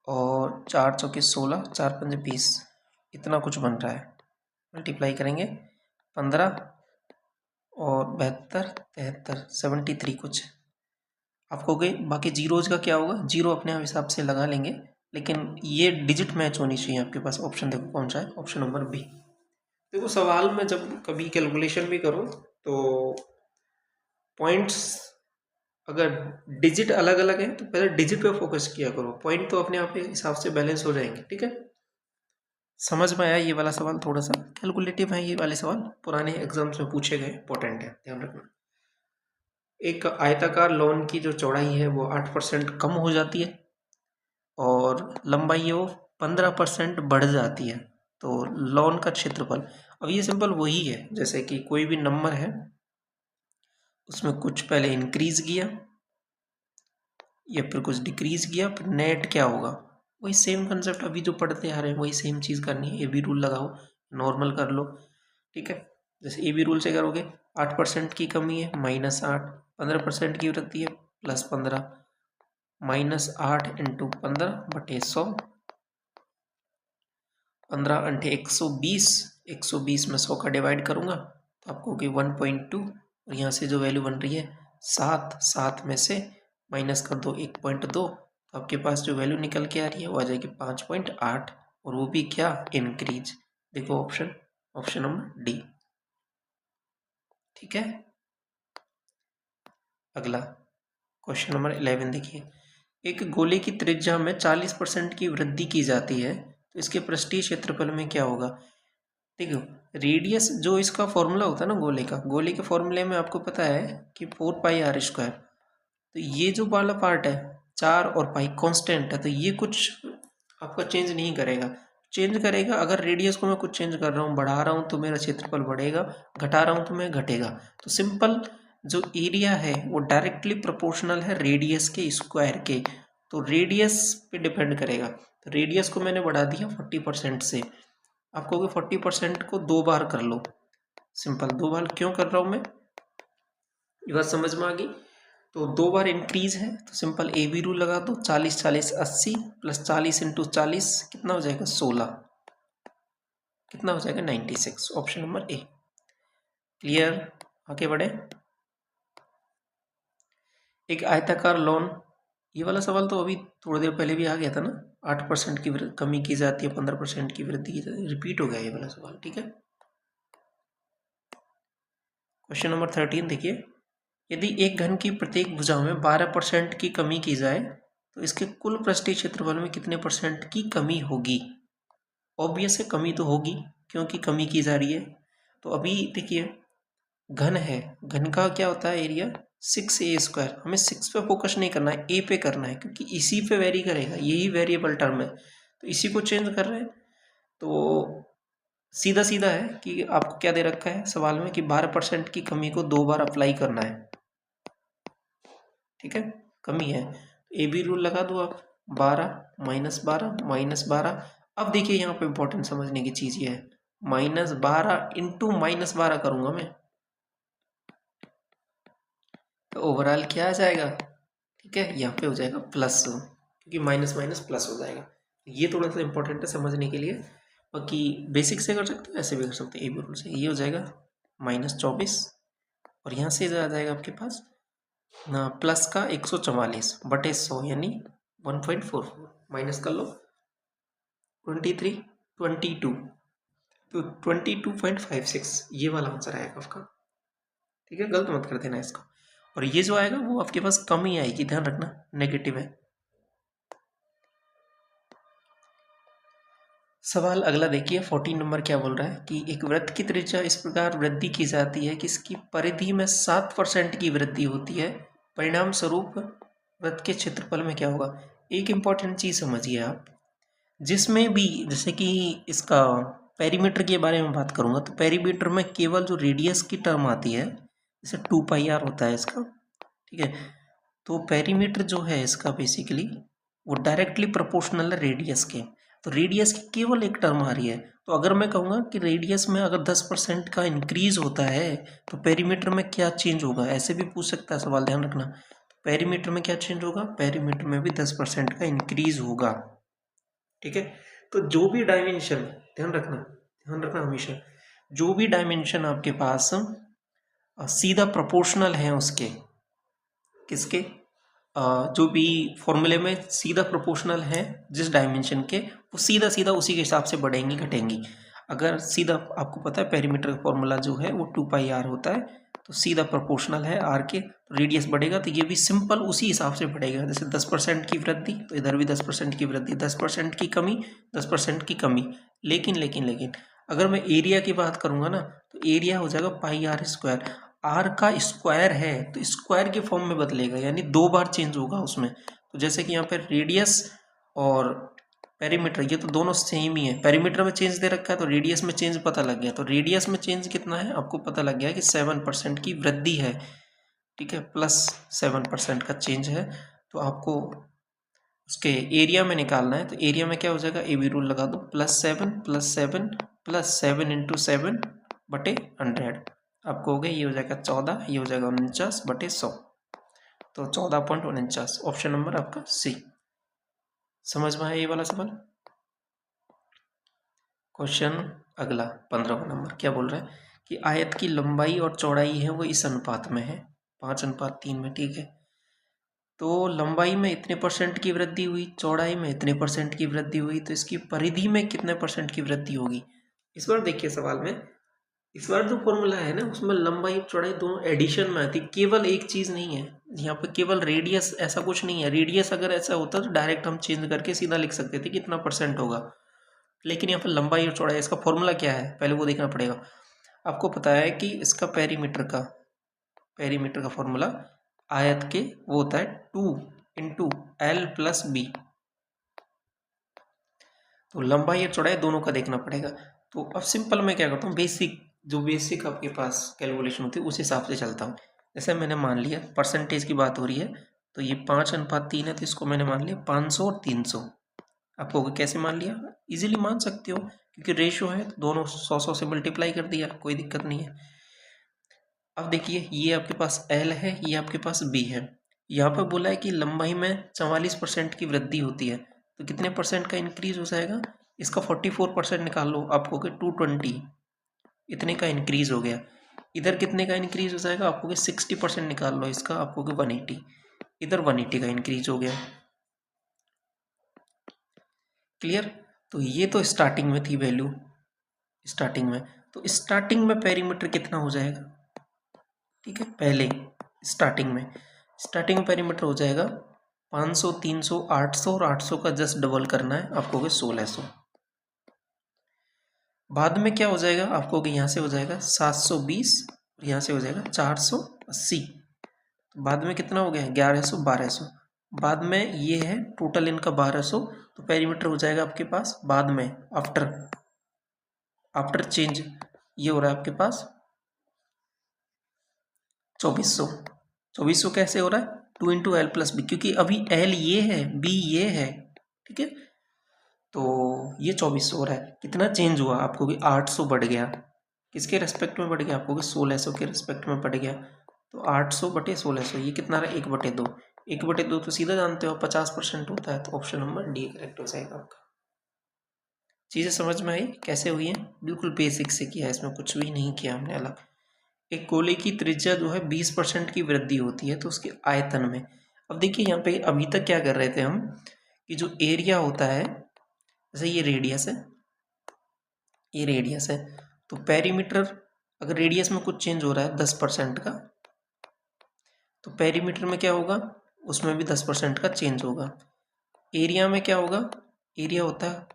और 4 चौके 16, 4 पंजे 20, इतना कुछ बन रहा है। मल्टीप्लाई करेंगे 15 और 72, 73, 73 कुछ। आप कहोगे बाकी जीरोज का क्या होगा? जीरो अपने आप हिसाब से लगा लेंगे, लेकिन ये डिजिट मैच होनी चाहिए आपके पास। ऑप्शन देखो कौन सा है, ऑप्शन नंबर बी। देखो सवाल में जब कभी कैलकुलेशन भी करो तो पॉइंट्स अगर डिजिट अलग अलग है तो पहले डिजिट पे फोकस किया करो, पॉइंट तो अपने आप के हिसाब से बैलेंस हो जाएंगे। ठीक है, समझ में आया? ये वाला सवाल थोड़ा सा कैलकुलेटिव है, ये वाले सवाल पुराने एग्जाम्स में पूछे गए, इंपॉर्टेंट है, ध्यान रखना। एक आयताकार लॉन की जो चौड़ाई है वो 8% कम हो जाती है, और लंबाई वो 15% बढ़ जाती है, तो लॉन का क्षेत्रफल। अब ये सिंपल वही है जैसे कि कोई भी नंबर है, उसमें कुछ पहले इंक्रीज किया या फिर कुछ डिक्रीज किया, फिर नेट क्या होगा, वही सेम कंसेप्ट अभी जो पढ़ते आ रहे हैं वही सेम चीज़ करनी है। ए बी रूल लगाओ, नॉर्मल कर लो। ठीक है, जैसे ए बी रूल से करोगे, 8% की कमी है -8, 15% की वृद्धि है +15, -8 × 15/100, 15 × 120, 120 में 100 का डिवाइड करूँगा तो आपको होगी 1.2, और यहाँ से जो वैल्यू बन रही है 7 में से माइनस कर दो 1.2, तो आपके पास जो वैल्यू निकल के आ रही है वो आ जाएगी 5.8, और वो भी क्या? इंक्रीज। देखो ऑप्शन नंबर डी। ठीक है, अगला क्वेश्चन नंबर 11 देखिए, एक गोले की त्रिज्या में 40% की वृद्धि की जाती है तो इसके पृष्ठीय क्षेत्रफल में क्या होगा? देखो रेडियस जो इसका फॉर्मूला होता है ना गोले के फॉर्मूले में आपको पता है कि 4πr², तो ये जो वाला पार्ट है 4 और पाई कांस्टेंट है, तो ये कुछ आपका चेंज नहीं करेगा। चेंज करेगा अगर रेडियस को मैं कुछ चेंज कर रहा हूँ, बढ़ा रहा हूँ तो मेरा क्षेत्रफल बढ़ेगा, घटा रहा हूँ तो मैं घटेगा। तो सिंपल जो एरिया है वो डायरेक्टली प्रोपोर्शनल है रेडियस के स्क्वायर के, तो रेडियस पे डिपेंड करेगा। तो रेडियस को मैंने बढ़ा दिया 40% से। आप कहोगे 40% को 2 बार कर लो। सिंपल, 2 बार क्यों कर रहा हूँ मैं, ये बात समझ में आ गई। तो 2 बार इंक्रीज है तो सिंपल ए बी रूल लगा दो। 40 40 80 प्लस 40 इंटू 40 कितना हो जाएगा 16, कितना हो जाएगा 96। Option number A. क्लियर, आगे बढ़े। एक आयताकार लॉन, ये वाला सवाल तो अभी थोड़ी देर पहले भी आ गया था ना। 8% की कमी की जाती है, 15% की वृद्धि की जाती है, रिपीट हो गया ये वाला सवाल, ठीक है। क्वेश्चन नंबर 13 देखिए, यदि एक घन की प्रत्येक भुजा में 12% की कमी की जाए तो इसके कुल पृष्ठीय क्षेत्रफल में कितने परसेंट की कमी होगी। ऑब्वियस है कमी तो होगी क्योंकि कमी की जा रही है। तो अभी देखिए घन है, घन का क्या होता है एरिया 6a²। हमें 6 पे फोकस नहीं करना है, a पे करना है क्योंकि इसी पे वेरी करेगा, यही वेरिएबल टर्म है तो इसी को चेंज कर रहे हैं। तो सीधा सीधा है कि आपको क्या दे रखा है सवाल में कि 12% की कमी को 2 बार अप्लाई करना है, ठीक है। कमी है ए बी रूल लगा दो आप, 12 -12 -12। अब देखिए यहाँ पे इंपॉर्टेंट समझने की चीज ये है, -12 इंटू -12 करूंगा मैं तो ओवरऑल क्या आ जाएगा, ठीक है, यहाँ पे हो जाएगा प्लस, क्योंकि माइनस माइनस प्लस हो जाएगा। ये थोड़ा सा इंपॉर्टेंट है समझने के लिए। बाकी बेसिक से कर सकते हो, ऐसे भी कर सकते हो ए बी रूल से। ये हो जाएगा -24 और यहाँ से आ जाएगा आपके पास ना प्लस का 144/100 यानी 1.44 माइनस कर लो 23 22 तो 22.56 ये वाला आंसर आएगा आपका, ठीक है। गलत मत कर देना इसको। और ये जो आएगा वो आपके पास कम ही आएगी, ध्यान रखना, नेगेटिव है। सवाल अगला देखिए 14 नंबर क्या बोल रहा है कि एक वृत्त की त्रिज्या इस प्रकार वृद्धि की जाती है कि इसकी परिधि में 7% की वृद्धि होती है, परिणाम स्वरूप वृत्त के क्षेत्रफल में क्या होगा। एक इंपॉर्टेंट चीज समझिए आप, जिसमें भी जैसे कि इसका पेरीमीटर के बारे में बात करूंगा तो पेरीमीटर में केवल जो रेडियस की टर्म आती है जैसे 2πr होता है इसका, ठीक है। तो पेरीमीटर जो है इसका बेसिकली वो डायरेक्टली प्रोपोर्शनल है रेडियस के। तो रेडियस की केवल एक टर्म आ रही है। तो अगर मैं कहूँगा कि रेडियस में अगर 10% का इंक्रीज होता है तो पेरीमीटर में क्या चेंज होगा, ऐसे भी पूछ सकता है सवाल, ध्यान रखना। पेरीमीटर में क्या चेंज होगा, पेरीमीटर में भी 10% का इंक्रीज होगा, ठीक है। तो जो भी डायमेंशन, ध्यान रखना हमेशा, जो भी डायमेंशन आपके पास सीधा प्रोपोर्शनल है उसके, किसके, जो भी फॉर्मूले में सीधा प्रोपोर्शनल है जिस डायमेंशन के, वो सीधा सीधा उसी के हिसाब से बढ़ेंगी घटेंगी। अगर सीधा आपको पता है पेरीमीटर का फॉर्मूला जो है वो 2πr होता है, तो सीधा प्रोपोर्शनल है आर के, तो रेडियस बढ़ेगा तो ये भी सिंपल उसी हिसाब से बढ़ेगा। जैसे 10% की वृद्धि तो इधर भी 10% की वृद्धि, 10% की कमी 10% की कमी। लेकिन अगर मैं एरिया की बात करूंगा ना तो एरिया हो जाएगा πr²। आर का स्क्वायर है तो स्क्वायर के फॉर्म में बदलेगा, यानी 2 बार चेंज होगा उसमें। तो जैसे कि यहाँ पे रेडियस और पेरीमीटर ये तो दोनों सेम ही है, पेरीमीटर में चेंज दे रखा है तो रेडियस में चेंज पता लग गया। तो रेडियस में चेंज कितना है आपको पता लग गया कि 7% की वृद्धि है, ठीक है, +7% का चेंज है। तो आपको उसके एरिया में निकालना है, तो एरिया में क्या हो जाएगा, ए बी रूल लगा दो, +7 +7 +7 इंटू 7/100। आपको हो गया, ये हो जाएगा 14, ये हो जाएगा 49/100, तो 14.49। ऑप्शन नंबर आपका सी। समझ में आया ये वाला सवाल। क्वेश्चन अगला 15वां नंबर क्या बोल रहा है कि आयत की लंबाई और चौड़ाई है वो इस अनुपात में है 5:3 में, ठीक है। तो लंबाई में इतने % की वृद्धि हुई, चौड़ाई में इतने % की वृद्धि हुई, तो इसकी परिधि में कितने % की वृद्धि होगी। इस बार देखिए सवाल में, इस बार जो फॉर्मूला है ना उसमें लंबाई और चौड़ाई दोनों एडिशन में आती है, केवल एक चीज नहीं है यहाँ पे, केवल रेडियस ऐसा कुछ नहीं है। रेडियस अगर ऐसा होता तो डायरेक्ट हम चेंज करके सीधा लिख सकते थे कितना % होगा, लेकिन यहाँ पर लंबाई और चौड़ाई, इसका फॉर्मूला क्या है पहले वो देखना पड़ेगा। आपको पता है कि इसका पेरीमीटर का फॉर्मूला आयत के वो होता है 2 इंटू L + B। तो लंबाई और चौड़ाई दोनों का देखना पड़ेगा। तो अब सिंपल मैं क्या करता हूँ, बेसिक आपके पास कैलकुलेशन होती है उस हिसाब से चलता हूँ। जैसे मैंने मान लिया परसेंटेज की बात हो रही है तो ये 5:3 है, तो इसको मैंने मान लिया 500 और 300। आपको कैसे मान लिया, इजीली मान सकते हो क्योंकि रेशियो है, तो दोनों 100 से मल्टीप्लाई कर दिया, कोई दिक्कत नहीं है। अब देखिए ये आपके पास L है, ये आपके पास B है। यहाँ पर बोला है कि लंबाई में 44% की वृद्धि होती है, तो कितने परसेंट का इंक्रीज हो जाएगा, इसका 44% निकाल लो, आपको 220 इतने का इंक्रीज हो गया। इधर कितने का इंक्रीज हो जाएगा, आपको 60% निकाल लो इसका, आपको 180, इधर 180 का इंक्रीज हो गया। क्लियर। तो ये तो स्टार्टिंग में थी वैल्यू, स्टार्टिंग में, तो स्टार्टिंग में पेरीमीटर कितना हो जाएगा, ठीक है, पहले स्टार्टिंग में पेरीमीटर हो जाएगा 500, 300, 800 और 800 का जस्ट डबल करना है, आपको 1600। बाद में क्या हो जाएगा, आपको यहाँ से हो जाएगा 720 और यहाँ से हो जाएगा 480। तो बाद में कितना हो गया, 1100, 1200। बाद में ये है टोटल इनका 1200, तो पेरीमीटर हो जाएगा आपके पास बाद में आफ्टर चेंज, ये हो रहा है आपके पास 2400। 2400 कैसे हो रहा है, 2 इंटू एल प्लस बी, क्योंकि अभी एल ये है, बी ये है, ठीक है, तो ये 2400 हो रहा है। कितना चेंज हुआ, आपको भी 800 बढ़ गया, किसके रेस्पेक्ट में बढ़ गया, आपको भी 1600 के रेस्पेक्ट में बढ़ गया। तो 800 बटे 1600, ये कितना रहा, 1/2। 1/2 तो सीधा जानते हो 50% होता है, तो ऑप्शन नंबर डी करेक्ट हो जाएगा आपका। चीज़ें समझ में आई कैसे हुई हैं, बिल्कुल बेसिक से किया है, इसमें कुछ भी नहीं किया हमने अलग। एक गोले की त्रिज्या जो है 20% की वृद्धि होती है, तो उसके आयतन में, अब देखिए यहाँ पे अभी तक क्या कर रहे थे हम, कि जो एरिया होता है, जैसे ये रेडियस है, ये रेडियस है, तो पेरीमीटर अगर रेडियस में कुछ चेंज हो रहा है 10% का, तो पेरीमीटर में क्या होगा, उसमें भी 10% का चेंज होगा। एरिया में क्या होगा, एरिया होता है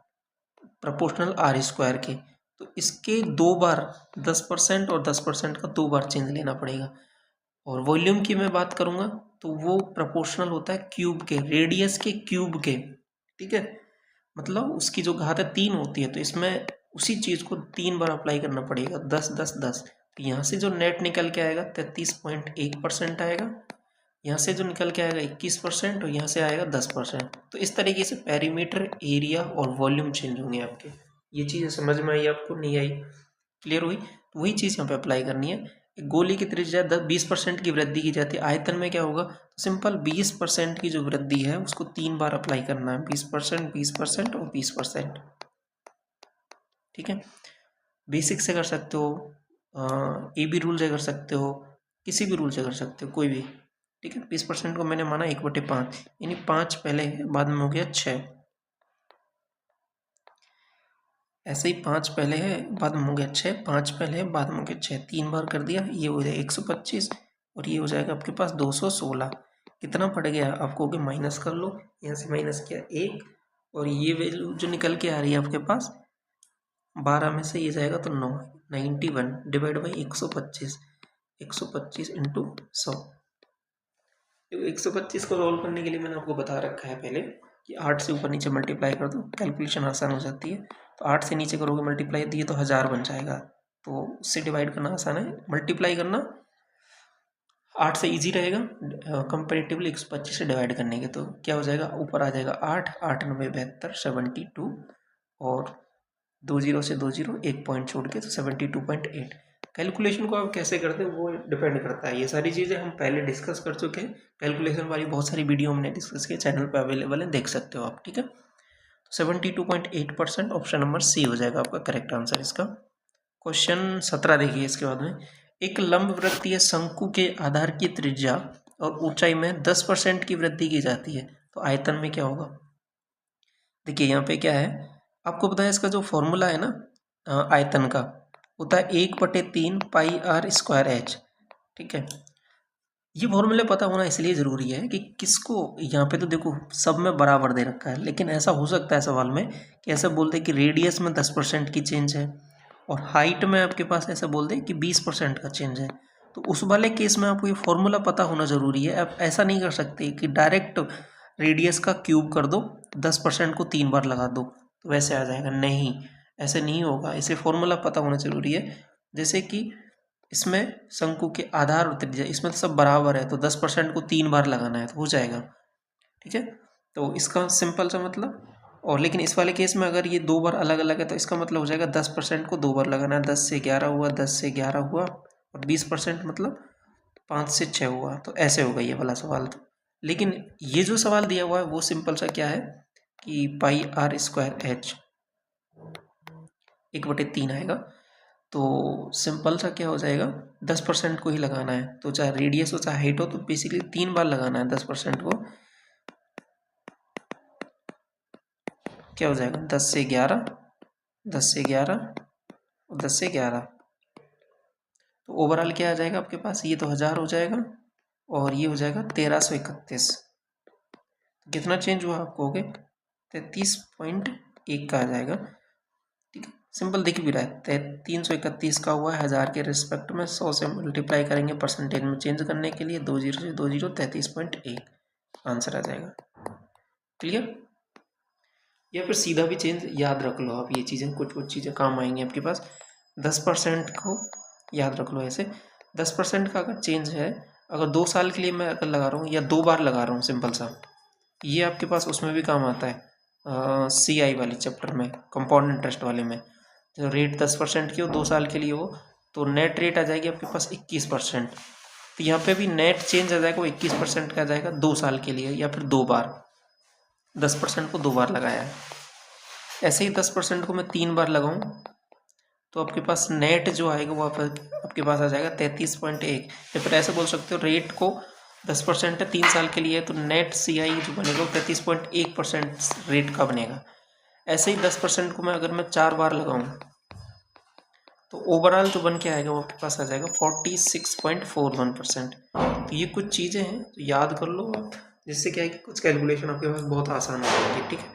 प्रोपोर्शनल आर स्क्वायर के, तो इसके 2 बार 10% और 10% का 2 बार चेंज लेना पड़ेगा। और वॉल्यूम की मैं बात करूंगा तो वो प्रोपोर्शनल होता है क्यूब के, रेडियस के क्यूब के, ठीक है, मतलब उसकी जो घात है 3 होती है, तो इसमें उसी चीज को 3 बार अप्लाई करना पड़ेगा, 10 10 10। तो यहाँ से जो नेट निकल के आएगा 33.1% आएगा, यहाँ से जो निकल के आएगा 21% और यहाँ से आएगा 10%। तो इस तरीके से पेरीमीटर, एरिया और वॉल्यूम चेंज होंगे आपके। ये चीज़ें समझ में आई आपको, नहीं आई, क्लियर हुई, तो वही चीज़ यहाँ पे अप्लाई करनी है। एक गोली की त्रिज्या 20% की वृद्धि की जाती है, आयतन में क्या होगा, तो सिंपल 20% की जो वृद्धि है उसको 3 बार अप्लाई करना है, 20%, 20% और 20%, ठीक है। बेसिक से कर सकते हो, ए बी रूल से कर सकते हो, किसी भी रूल से कर सकते हो, कोई भी, ठीक है। 20% को मैंने माना 1/5, यानी 5 पहले है, बाद में हो गया 6, ऐसे ही 5 पहले है, बाद में हो गया 6, 5 पहले है, बाद में हो गया 6, 3 बार कर दिया, ये हो जाएगा 125 और ये हो जाएगा आपके पास 216। कितना पड़ गया आपको, माइनस कर लो, यहाँ से माइनस किया 1, और ये वैल्यू जो निकल के आ रही है आपके पास 12 में से ये जाएगा तो 9, 91 डिवाइड बाई 125, 125 इंटू 100। 125 को रोल करने के लिए मैंने आपको बता रखा है पहले कि 8 से ऊपर नीचे मल्टीप्लाई कर दो, कैलकुलेशन आसान हो जाती है। तो 8 से नीचे करोगे मल्टीप्लाई दिए तो 1000 बन जाएगा, तो उससे डिवाइड करना आसान है, मल्टीप्लाई करना 8 से इजी रहेगा कंपेरेटिवली 125 से डिवाइड करने के। तो क्या हो जाएगा, ऊपर आ जाएगा 8, 8 9 72, 72 और 2 0 से 2 0 1 पॉइंट छोड़ के, तो 72.8। कैलकुलेशन को आप कैसे करते हैं वो डिपेंड करता है, ये सारी चीज़ें हम पहले डिस्कस कर चुके हैं, कैलकुलेशन वाली बहुत सारी वीडियो हमने डिस्कस की, चैनल पे अवेलेबल है, देख सकते हो आप, ठीक है। 72.8%, ऑप्शन नंबर सी हो जाएगा आपका करेक्ट आंसर इसका। क्वेश्चन 17 देखिए इसके बाद में, एक लंबवृत्तीय शंकु के आधार की त्रिज्या और ऊंचाई में 10% की वृद्धि की जाती है, तो आयतन में क्या होगा। देखिए यहाँ पे क्या है, आपको पता है इसका जो फॉर्मूला है ना आयतन का, होता है 1/3 पाई आर स्क्वायर एच, ठीक है। ये फॉर्मूला पता होना इसलिए ज़रूरी है कि किसको, यहाँ पे तो देखो सब में बराबर दे रखा है, लेकिन ऐसा हो सकता है सवाल में कि ऐसा बोलते हैं कि रेडियस में 10% की चेंज है और हाइट में आपके पास ऐसा बोल दे कि 20% का चेंज है, तो उस वाले केस में आपको ये फॉर्मूला पता होना ज़रूरी है। आप ऐसा नहीं कर सकते कि डायरेक्ट रेडियस का क्यूब कर दो, 10% को 3 बार लगा दो तो वैसे आ जाएगा, नहीं, ऐसे नहीं होगा, इसे फॉर्मूला पता होना ज़रूरी है। जैसे कि इसमें शंकु के आधार और त्रिज्या इसमें तो सब बराबर है, तो 10% को 3 बार लगाना है तो हो जाएगा। ठीक है, तो इसका सिंपल सा मतलब, और लेकिन इस वाले केस में अगर ये 2 बार अलग अलग है तो इसका मतलब हो जाएगा 10% को 2 बार लगाना है। 10 से 11 हुआ, 10 से 11 हुआ, और 20% मतलब 5 से 6 हुआ। तो ऐसे होगा ये वाला सवाल। तो लेकिन ये जो सवाल दिया हुआ है वो सिंपल सा क्या है कि पाई आर स्क्वायर एच 1/3 आएगा। तो सिंपल सा क्या हो जाएगा, 10% को ही लगाना है। तो चाहे रेडियस हो चाहे हाइट हो, तो बेसिकली 3 बार लगाना है 10% को। क्या हो जाएगा, 10 से 11, 10 से 11 और 10 से 11। तो ओवरऑल क्या आ जाएगा आपके पास, ये तो 1000 हो जाएगा और ये हो जाएगा 1331। कितना चेंज हुआ आपको, हो गए 33.1 का आ जाएगा। ठीक है, सिंपल दिख भी रहा है। 331 का हुआ है 1000 के रिस्पेक्ट में, 100 से मल्टीप्लाई करेंगे परसेंटेज में चेंज करने के लिए, 20 से 20 33.1 आंसर आ जाएगा। क्लियर, या फिर सीधा भी चेंज याद रख लो आप, ये चीज़ें कुछ चीज़ें काम आएंगी आपके पास। 10% को याद रख लो ऐसे, 10% का अगर चेंज है, अगर 2 साल के लिए मैं अगर लगा रहा हूँ या 2 बार लगा रहा हूँ सिंपल सा, ये आपके पास उसमें भी काम आता है। CI वाले चैप्टर में, कंपाउंड इंटरेस्ट वाले में, जो रेट 10% की हो 2 साल के लिए हो, तो नेट रेट आ जाएगी आपके पास 21%। तो यहाँ पे भी नेट चेंज आ जाएगा, वो 21% का आ जाएगा 2 साल के लिए, या फिर 2 बार। 10% को 2 बार लगाया है। ऐसे ही 10% को मैं 3 बार लगाऊं तो आपके पास नेट जो आएगा वो आपके पास आ जाएगा 33.1। या फिर ऐसे बोल सकते हो, रेट को 10% है 3 साल के लिए, तो नेट CI जो बनेगा वो 33.1% रेट का बनेगा। ऐसे ही 10% को मैं अगर मैं 4 बार लगाऊं तो ओवरऑल जो बन के आएगा वो आपके पास आ जाएगा 46.41%। तो ये कुछ चीज़ें हैं तो याद कर लो आप, जिससे क्या है कि कुछ कैलकुलेशन आपके पास बहुत आसान हो जाएगी। ठीक है,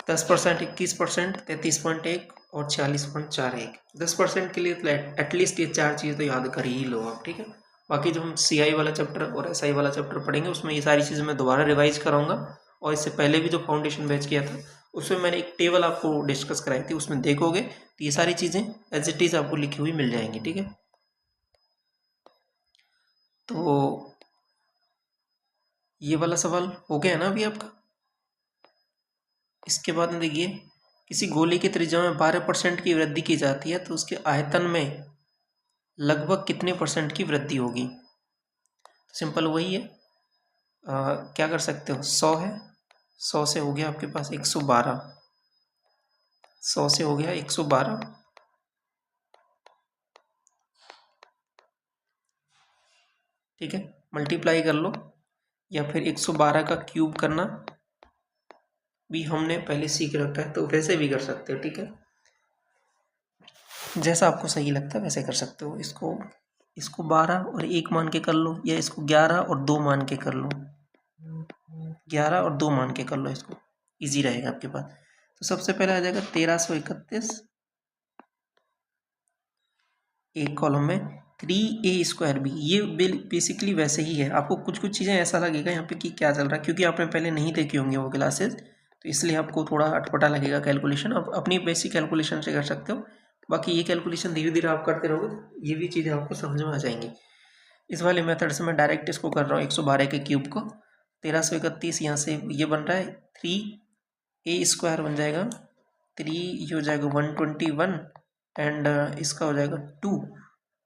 10%, 21%, 33.1 और 46.41। 10% के लिए तो एटलीस्ट ये 4 चीज़ तो याद कर ही लो आप। ठीक है, बाकी जो हम CI वाला चैप्टर और SI वाला चैप्टर पढ़ेंगे उसमें ये सारी चीज़ें मैं दोबारा रिवाइज कराऊंगा। और इससे पहले भी जो फाउंडेशन बैच किया था उसमें मैंने एक टेबल आपको डिस्कस कराई थी, उसमें देखोगे तो ये सारी चीज़ें एज इट इज़ आपको लिखी हुई मिल जाएंगी। ठीक है, तो ये वाला सवाल हो गया ना अभी आपका। इसके बाद में देखिए, किसी गोले की त्रिज्या में 12% की वृद्धि की जाती है तो उसके आयतन में लगभग कितने परसेंट की वृद्धि होगी। सिंपल वही है, क्या कर सकते हो, 100 है, 100 से हो गया आपके पास 112, 100 से हो गया 112, ठीक है, मल्टीप्लाई कर लो, या फिर 112 का क्यूब करना भी हमने पहले सीख रखा है, तो वैसे भी कर सकते हो। ठीक है, जैसा आपको सही लगता है वैसे कर सकते हो। इसको 12 और 1 मान के कर लो, या इसको 11 और 2 मान के कर लो, 11 और 2 मान के कर लो, इसको इजी रहेगा आपके पास। तो सबसे पहले आ जाएगा 1331, एक कॉलम में 3a²b। ये बेसिकली वैसे ही है, आपको कुछ कुछ चीज़ें ऐसा लगेगा यहाँ पे कि क्या चल रहा है, क्योंकि आपने पहले नहीं देखी होंगी वो क्लासेस, तो इसलिए आपको थोड़ा अटपटा लगेगा कैलकुलेशन। आप अपनी बेसिक कैलकुलेशन से कर सकते हो, बाकी ये कैलकुलेशन धीरे धीरे आप करते रहोगे तो ये भी चीज़ें आपको समझ में आ जाएंगी। इस वाले मेथड से मैं डायरेक्ट इसको कर रहा हूँ, 112 के क्यूब को 1331, यहाँ से ये बन रहा है 3a² बन जाएगा, 3 ये हो जाएगा 121 एंड इसका हो जाएगा 2,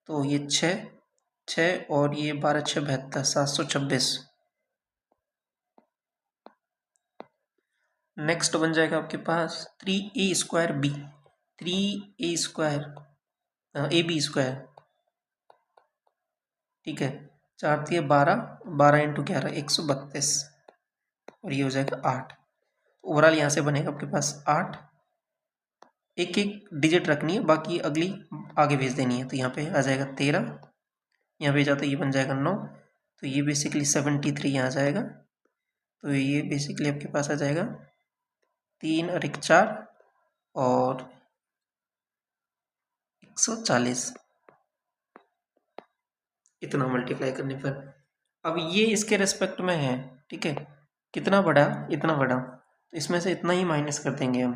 तो ये 6 और ये 12 6 72, 726। नेक्स्ट बन जाएगा आपके पास 3a²b, 3a² ab², ठीक है, 4 3 12, 12 × 11 132, और ये हो जाएगा 8। ओवरऑल यहाँ से बनेगा आपके पास 8, एक एक डिजिट रखनी है, बाकी अगली आगे भेज देनी है। तो यहाँ पे आ जाएगा 13, यहाँ भेजा तो ये बन जाएगा 9, तो ये बेसिकली 73 यहाँ आ जाएगा। तो ये बेसिकली आपके पास आ जाएगा 3 और 1 4 और 140, इतना मल्टीप्लाई करने पर। अब ये इसके रेस्पेक्ट में है, ठीक है, कितना बढ़ा, इतना बढ़ा, तो इसमें से इतना ही माइनस कर देंगे हम।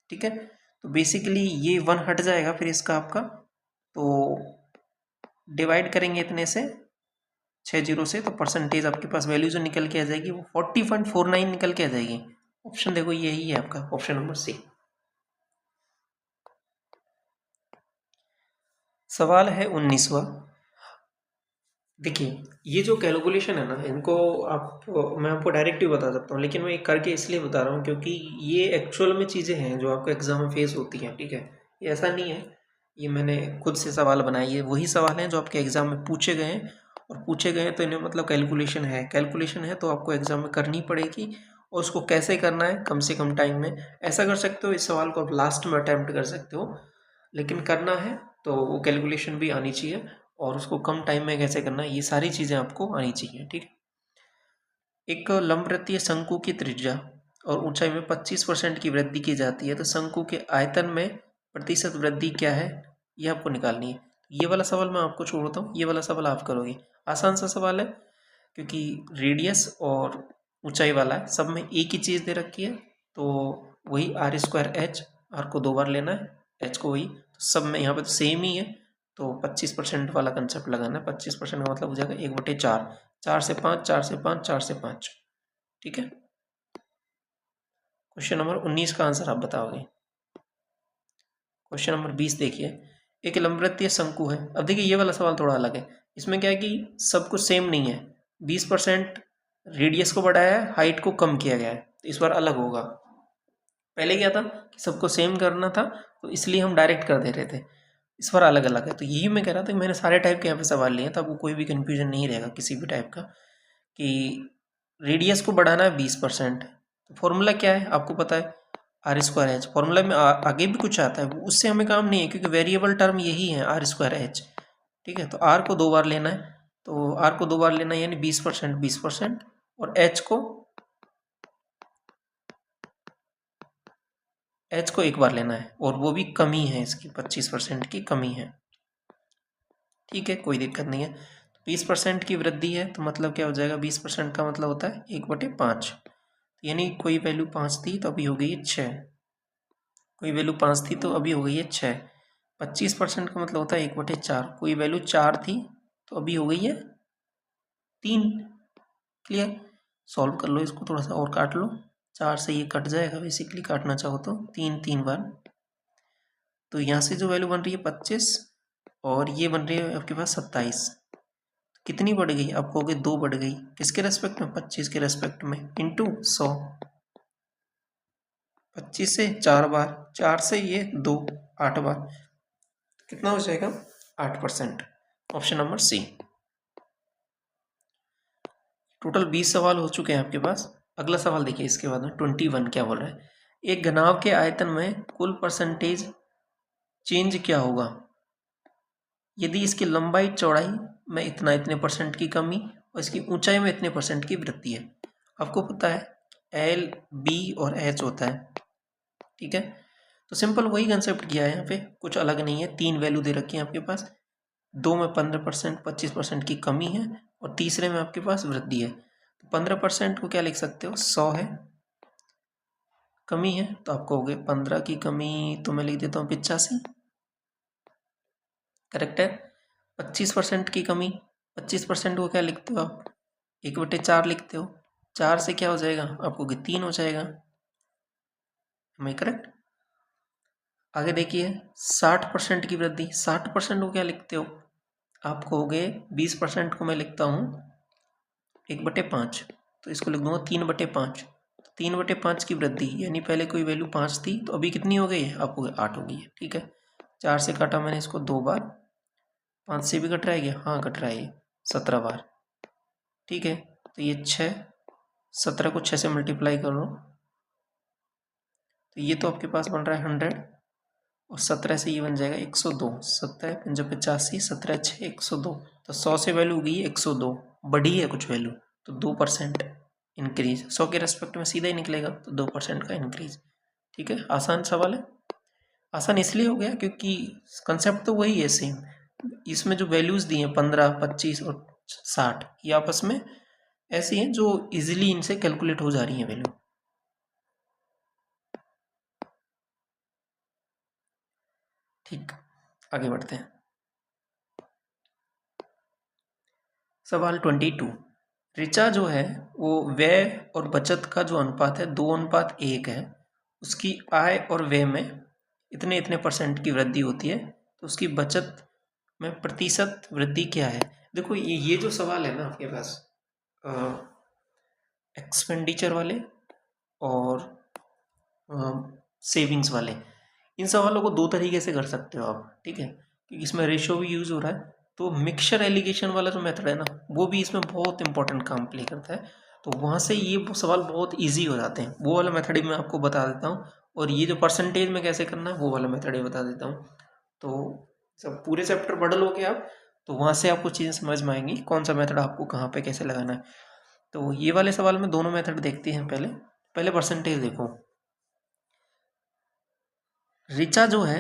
ठीक है, तो बेसिकली ये 1 हट जाएगा फिर इसका आपका, तो डिवाइड करेंगे इतने से 6 जीरो से, तो परसेंटेज आपके पास वैल्यू जो निकल के आ जाएगी वो 40.49 निकल के आ जाएगी। ऑप्शन देखो यही है आपका, ऑप्शन नंबर सी। सवाल है 19वां। देखिए ये जो कैलकुलेशन है ना, इनको आप मैं आपको डायरेक्ट ही बता सकता हूँ, लेकिन मैं करके इसलिए बता रहा हूँ क्योंकि ये एक्चुअल में चीज़ें हैं जो आपको एग्जाम में फेस होती हैं, ठीक है। ये ऐसा नहीं है ये मैंने खुद से सवाल बनाए, ये वही सवाल हैं जो आपके एग्जाम में पूछे गए हैं, और पूछे गए हैं तो इन्हें मतलब कैलकुलेशन है तो आपको एग्जाम में करनी पड़ेगी। और उसको कैसे करना है, कम से कम टाइम में ऐसा कर सकते हो, इस सवाल को आप लास्ट में अटैम्प्ट कर सकते हो, लेकिन करना है तो वो कैलकुलेशन भी आनी चाहिए, और उसको कम टाइम में कैसे करना है ये सारी चीज़ें आपको आनी चाहिए, ठीक है। एक लंबवृत्तीय शंकु की त्रिज्या और ऊंचाई में 25% की वृद्धि की जाती है, तो शंकु के आयतन में प्रतिशत वृद्धि क्या है, ये आपको निकालनी है। ये वाला सवाल मैं आपको छोड़ता हूँ, ये वाला सवाल आप करोगे, आसान सा सवाल है, क्योंकि रेडियस और ऊंचाई वाला है, सब में एक ही चीज़ दे रखी है, तो वही आर स्क्वायर एच, आर को 2 बार लेना है, एच को वही, तो सब में यहाँ पे तो सेम ही है, तो 25% वाला कंसेप्ट लगाना है। 25% का मतलब हो जाएगा 1/4, 4 से 5, 4 से 5, 4 से 5, ठीक है। क्वेश्चन नंबर 19 का आंसर आप बताओगे। क्वेश्चन नंबर 20 देखिए, एक लंबवृत्तीय शंकु है। अब देखिए ये वाला सवाल थोड़ा अलग है, इसमें क्या है कि सब कुछ सेम नहीं है, 20% रेडियस को बढ़ाया है, हाइट को कम किया गया है, तो इस बार अलग होगा। पहले क्या था कि सबको सेम करना था, तो इसलिए हम डायरेक्ट कर दे रहे थे, इस बार अलग अलग है। तो यही मैं कह रहा था कि मैंने सारे टाइप के यहाँ पे सवाल लिए, तो आपको कोई भी कन्फ्यूजन नहीं रहेगा किसी भी टाइप का, कि रेडियस को बढ़ाना है 20%, तो फॉर्मूला क्या है आपको पता है, आर स्क्वायर एच। फॉर्मूला में आगे भी कुछ आता है, उससे हमें काम नहीं है, क्योंकि वेरिएबल टर्म यही है आर स्क्वायर एच, ठीक है। तो आर को 2 बार लेना है, तो आर को 2 बार लेना है, यानी 20%, 20%, और एच को 1 बार लेना है, और वो भी कमी है इसकी, 25% की कमी है, ठीक है, कोई दिक्कत नहीं है। 20% की वृद्धि है, तो मतलब क्या हो जाएगा, 20% का मतलब होता है 1/5, यानी कोई वैल्यू 5 थी तो अभी हो गई है 6, कोई वैल्यू 5 थी तो अभी हो गई है 6। 25% का मतलब होता है 1/4, कोई वैल्यू 4 थी तो अभी हो गई है 3। क्लियर, सॉल्व कर लो इसको, थोड़ा सा और काट लो, 4 से ये कट जाएगा बेसिकली, काटना चाहो तो 3 3 बार, तो यहाँ से जो वैल्यू बन रही है 25, और ये बन रही है आपके पास 27, कितनी बढ़ गई, आप कहोगे 2 बढ़ गई, किसके रेस्पेक्ट में, 25 के रेस्पेक्ट में, इंटू 100, 25 से 4 बार, 4 से ये 2, 8 बार, कितना हो जाएगा, 8%। Option number C. टोटल 20 सवाल हो चुके हैं आपके पास। अगला सवाल देखिए, इसके बाद में 21 क्या बोल रहा है, एक घनाभ के आयतन में कुल परसेंटेज चेंज क्या होगा यदि इसकी लंबाई चौड़ाई में इतने परसेंट की कमी और इसकी ऊंचाई में इतने परसेंट की वृद्धि है। आपको पता है एल, बी और एच होता है, ठीक है। तो सिंपल वही कंसेप्ट किया है, यहाँ पे कुछ अलग नहीं है, 3 वैल्यू दे रखी है आपके पास, 2 में 15%, 25% की कमी है, और तीसरे में आपके पास वृद्धि है। तो 15% को क्या लिख सकते हो, 100 है, कमी है तो आप कहोगे 15 की कमी, तो मैं लिख देता हूँ 85, करेक्ट है। 25% की कमी, 25% को क्या लिखते हो आप, 1/4 लिखते हो, 4 से क्या हो जाएगा आपको, 3 हो जाएगा, मैं करेक्ट। आगे देखिए 60% की वृद्धि, 60% को क्या लिखते हो आप कहोगे, 20% को मैं लिखता हूँ 1/5, तो इसको लिख दूंगा 3/5, 3/5 की वृद्धि, यानी पहले कोई वैल्यू 5 थी तो अभी कितनी हो गई है, आपको 8 हो गई है, ठीक है। 4 से काटा मैंने इसको 2 बार, 5 से भी कट रहा है क्या, हाँ कट रहा है ये 17 बार, ठीक है। तो ये 6, 17 को 6 से मल्टीप्लाई करो, तो ये तो आपके पास बन रहा है 100, और 17 से ये बन जाएगा 102, 17 पंजा 85, 17 6 102, तो 100 से वैल्यू हो गई 102, बढ़ी है कुछ वैल्यू, तो 2% इंक्रीज, 100 के रेस्पेक्ट में सीधा ही निकलेगा, तो 2% का इंक्रीज, ठीक है। आसान सवाल है, आसान इसलिए हो गया क्योंकि कंसेप्ट तो वही है सेम, इसमें जो वैल्यूज दी हैं 15, 25 और 60, ये आपस में ऐसी हैं जो इजीली इनसे कैलकुलेट हो जा रही हैं वैल्यू। ठीक, आगे बढ़ते हैं। सवाल 22। ऋचा जो है वो व्यय और बचत का जो अनुपात है 2:1 है, उसकी आय और व्यय में इतने इतने % की वृद्धि होती है, तो उसकी बचत में प्रतिशत वृद्धि क्या है। देखो ये जो सवाल है ना आपके पास एक्सपेंडिचर वाले और सेविंग्स वाले, इन सवालों को दो तरीके से कर सकते हो आप, ठीक है, क्योंकि इसमें रेशो भी यूज़ हो रहा है। तो मिक्सचर एलिगेशन वाला जो मेथड है ना, वो भी इसमें बहुत इंपॉर्टेंट काम प्ले करता है। तो वहाँ से ये सवाल बहुत इजी हो जाते हैं, वो वाला मेथड ही मैं आपको बता देता हूँ। और ये जो परसेंटेज में कैसे करना है वो वाला मेथड ही बता देता हूँ। तो जब पूरे चैप्टर पढ़ लोगे आप, तो वहाँ से आपको चीज़ें समझ में आएंगी कौन सा मेथड आपको कहाँ पे कैसे लगाना है। तो ये वाले सवाल में दोनों मेथड देखते हैं। पहले परसेंटेज देखो। ऋचा जो है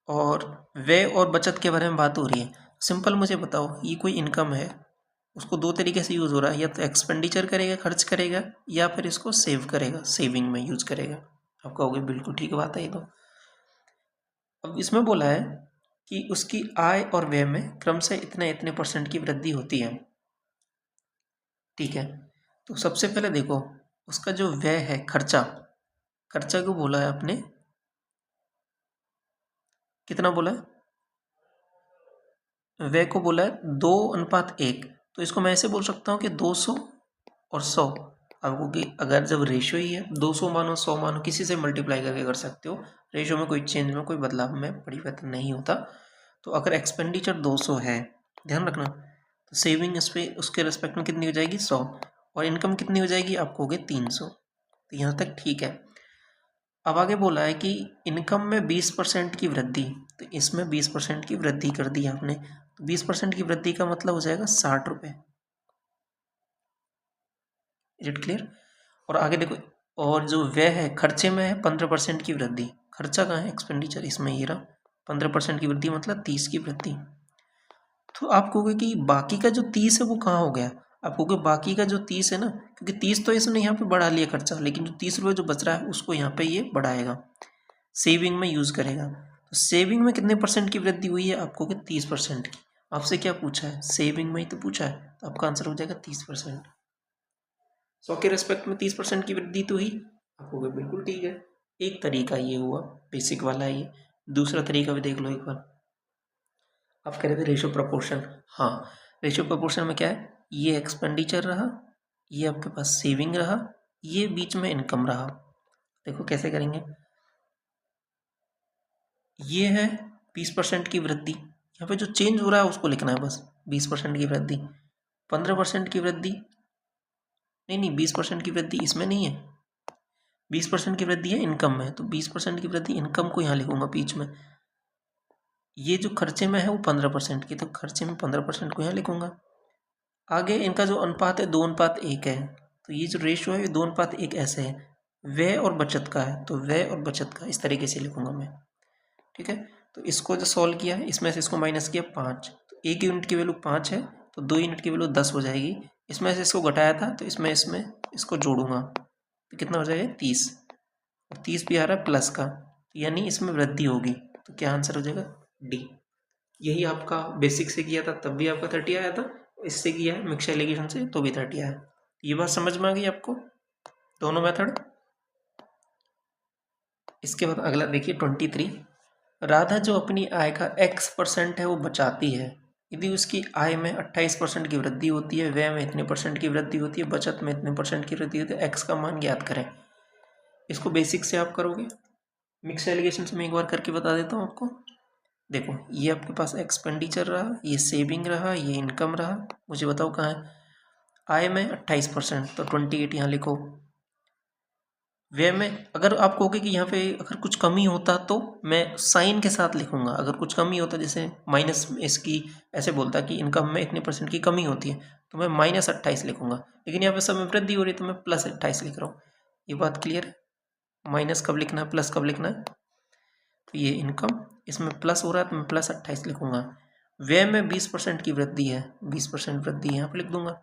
और व्यय और बचत के बारे में बात हो रही है। सिंपल मुझे बताओ, ये कोई इनकम है, उसको दो तरीके से यूज़ हो रहा है, या तो एक्सपेंडिचर करेगा, खर्च करेगा, या फिर इसको सेव करेगा, सेविंग में यूज करेगा। आप कहोगे बिल्कुल ठीक बात है ये तो। अब इसमें बोला है कि उसकी आय और व्यय में क्रमशः इतने इतने % की वृद्धि होती है, ठीक है। तो सबसे पहले देखो उसका जो व्यय है, खर्चा, खर्चा को बोला है आपने कितना बोला है, व्यय को बोला है 2:1। तो इसको मैं ऐसे बोल सकता हूँ कि 200 और 100। आपको कि अगर जब रेशियो ही है 200 मानो 100 मानो, किसी से मल्टीप्लाई करके कर सकते हो। रेशियो में कोई चेंज में कोई बदलाव में परिवर्तन नहीं होता। तो अगर एक्सपेंडिचर 200 है, ध्यान रखना, तो सेविंग इस पे उसके रिस्पेक्ट में कितनी हो जाएगी 100, और इनकम कितनी हो जाएगी आपको हो गए 300। तो यहाँ तक ठीक है। अब आगे बोला है कि इनकम में 20% की वृद्धि, तो इसमें 20% की वृद्धि कर दी आपने, तो 20% की वृद्धि का मतलब हो जाएगा 60 रुपये। Is it clear. और आगे देखो, और जो व्यय है खर्चे में है 15% की वृद्धि, खर्चा कहाँ है एक्सपेंडिचर, इसमें ये रहा 15% की वृद्धि मतलब 30 की वृद्धि। तो आप कहोगे कि बाकी का जो 30 है वो कहाँ हो गया, आप कहोगे बाकी का जो 30 है ना, क्योंकि 30 तो इसने यहाँ पे बढ़ा लिया खर्चा, लेकिन जो 30 रुपये जो बच रहा है उसको यहाँ पे ये बढ़ाएगा, सेविंग में यूज करेगा। तो सेविंग में कितने % की वृद्धि हुई है, आपको कि 30% की। आपसे क्या पूछा है, सेविंग में ही तो पूछा है, तो आपका आंसर हो जाएगा 30%। 100 के रेस्पेक्ट में 30% की वृद्धि तो ही, आपको बिल्कुल ठीक है। एक तरीका ये हुआ, बेसिक वाला ये। दूसरा तरीका भी देख लो एक बार। आप कह रहे थे रेशियो प्रोपोर्शन, हाँ, रेशियो प्रोपोर्शन में क्या है, ये एक्सपेंडिचर रहा, ये आपके पास सेविंग रहा, ये बीच में इनकम रहा। देखो कैसे करेंगे, ये है 20% की वृद्धि, यहाँ पे जो चेंज हो रहा है उसको लिखना है बस, 20% की वृद्धि। 15% की वृद्धि, नहीं 20% की वृद्धि इसमें नहीं है, 20% की वृद्धि है इनकम में, तो 20% की वृद्धि इनकम को यहाँ लिखूंगा बीच में। ये जो खर्चे में है वो 15% की, तो खर्चे में 15% को यहाँ लिखूंगा। आगे इनका जो अनुपात है 2:1 है, तो ये जो रेशियो है ये 2:1 ऐसे है। व्यय और बचत का है, तो व्यय और बचत का इस तरीके से लिखूंगा मैं, ठीक है। तो इसको जो सॉल्व किया है, इसमें से इसको माइनस किया 5, तो 1 यूनिट की वैल्यू 5 है, तो 2 यूनिट की वैल्यू 10 हो जाएगी। इसमें से इसको घटाया था, तो इसमें इसको जोड़ूंगा, तो कितना हो जाएगा 30, और 30 भी आ रहा है प्लस का, यानी इसमें वृद्धि होगी। तो क्या आंसर हो जाएगा डी। यही आपका बेसिक से किया था तब भी आपका 30 आया था, इससे किया है मिक्सर एलिगेशन से तो भी 30 आया। ये बात समझ में आ गई आपको, दोनों मेथड। इसके बाद अगला देखिए 23। राधा जो अपनी आय का X% है वो बचाती है, यदि उसकी आय में 28% की वृद्धि होती है, व्यय में इतने % की वृद्धि होती है, बचत में इतने % की वृद्धि होती है, एक्स का मान ज्ञात करें। इसको बेसिक से आप करोगे, मिक्स एलिगेशन से मैं एक बार करके बता देता हूँ आपको। देखो ये आपके पास एक्सपेंडिचर रहा, ये सेविंग रहा, ये इनकम रहा। मुझे बताओ कहाँ है, आय में 28%, तो 28 यहाँ लिखो। व्यय में अगर आप कहोगे कि यहाँ पे अगर कुछ कमी होता तो मैं साइन के साथ लिखूंगा, अगर कुछ कमी होता जैसे माइनस इसकी ऐसे बोलता कि इनकम में इतने % की कमी होती है, तो मैं -28 लिखूंगा, लेकिन यहाँ पे सब में वृद्धि हो रही है तो मैं +28 लिख रहा हूँ। ये बात क्लियर है, माइनस कब लिखना है प्लस कब लिखना है। तो ये इनकम इसमें प्लस हो रहा है तो मैं +28 लिखूंगा। व्यय में 20% की वृद्धि है, 20% वृद्धि यहाँ पे लिख दूंगा।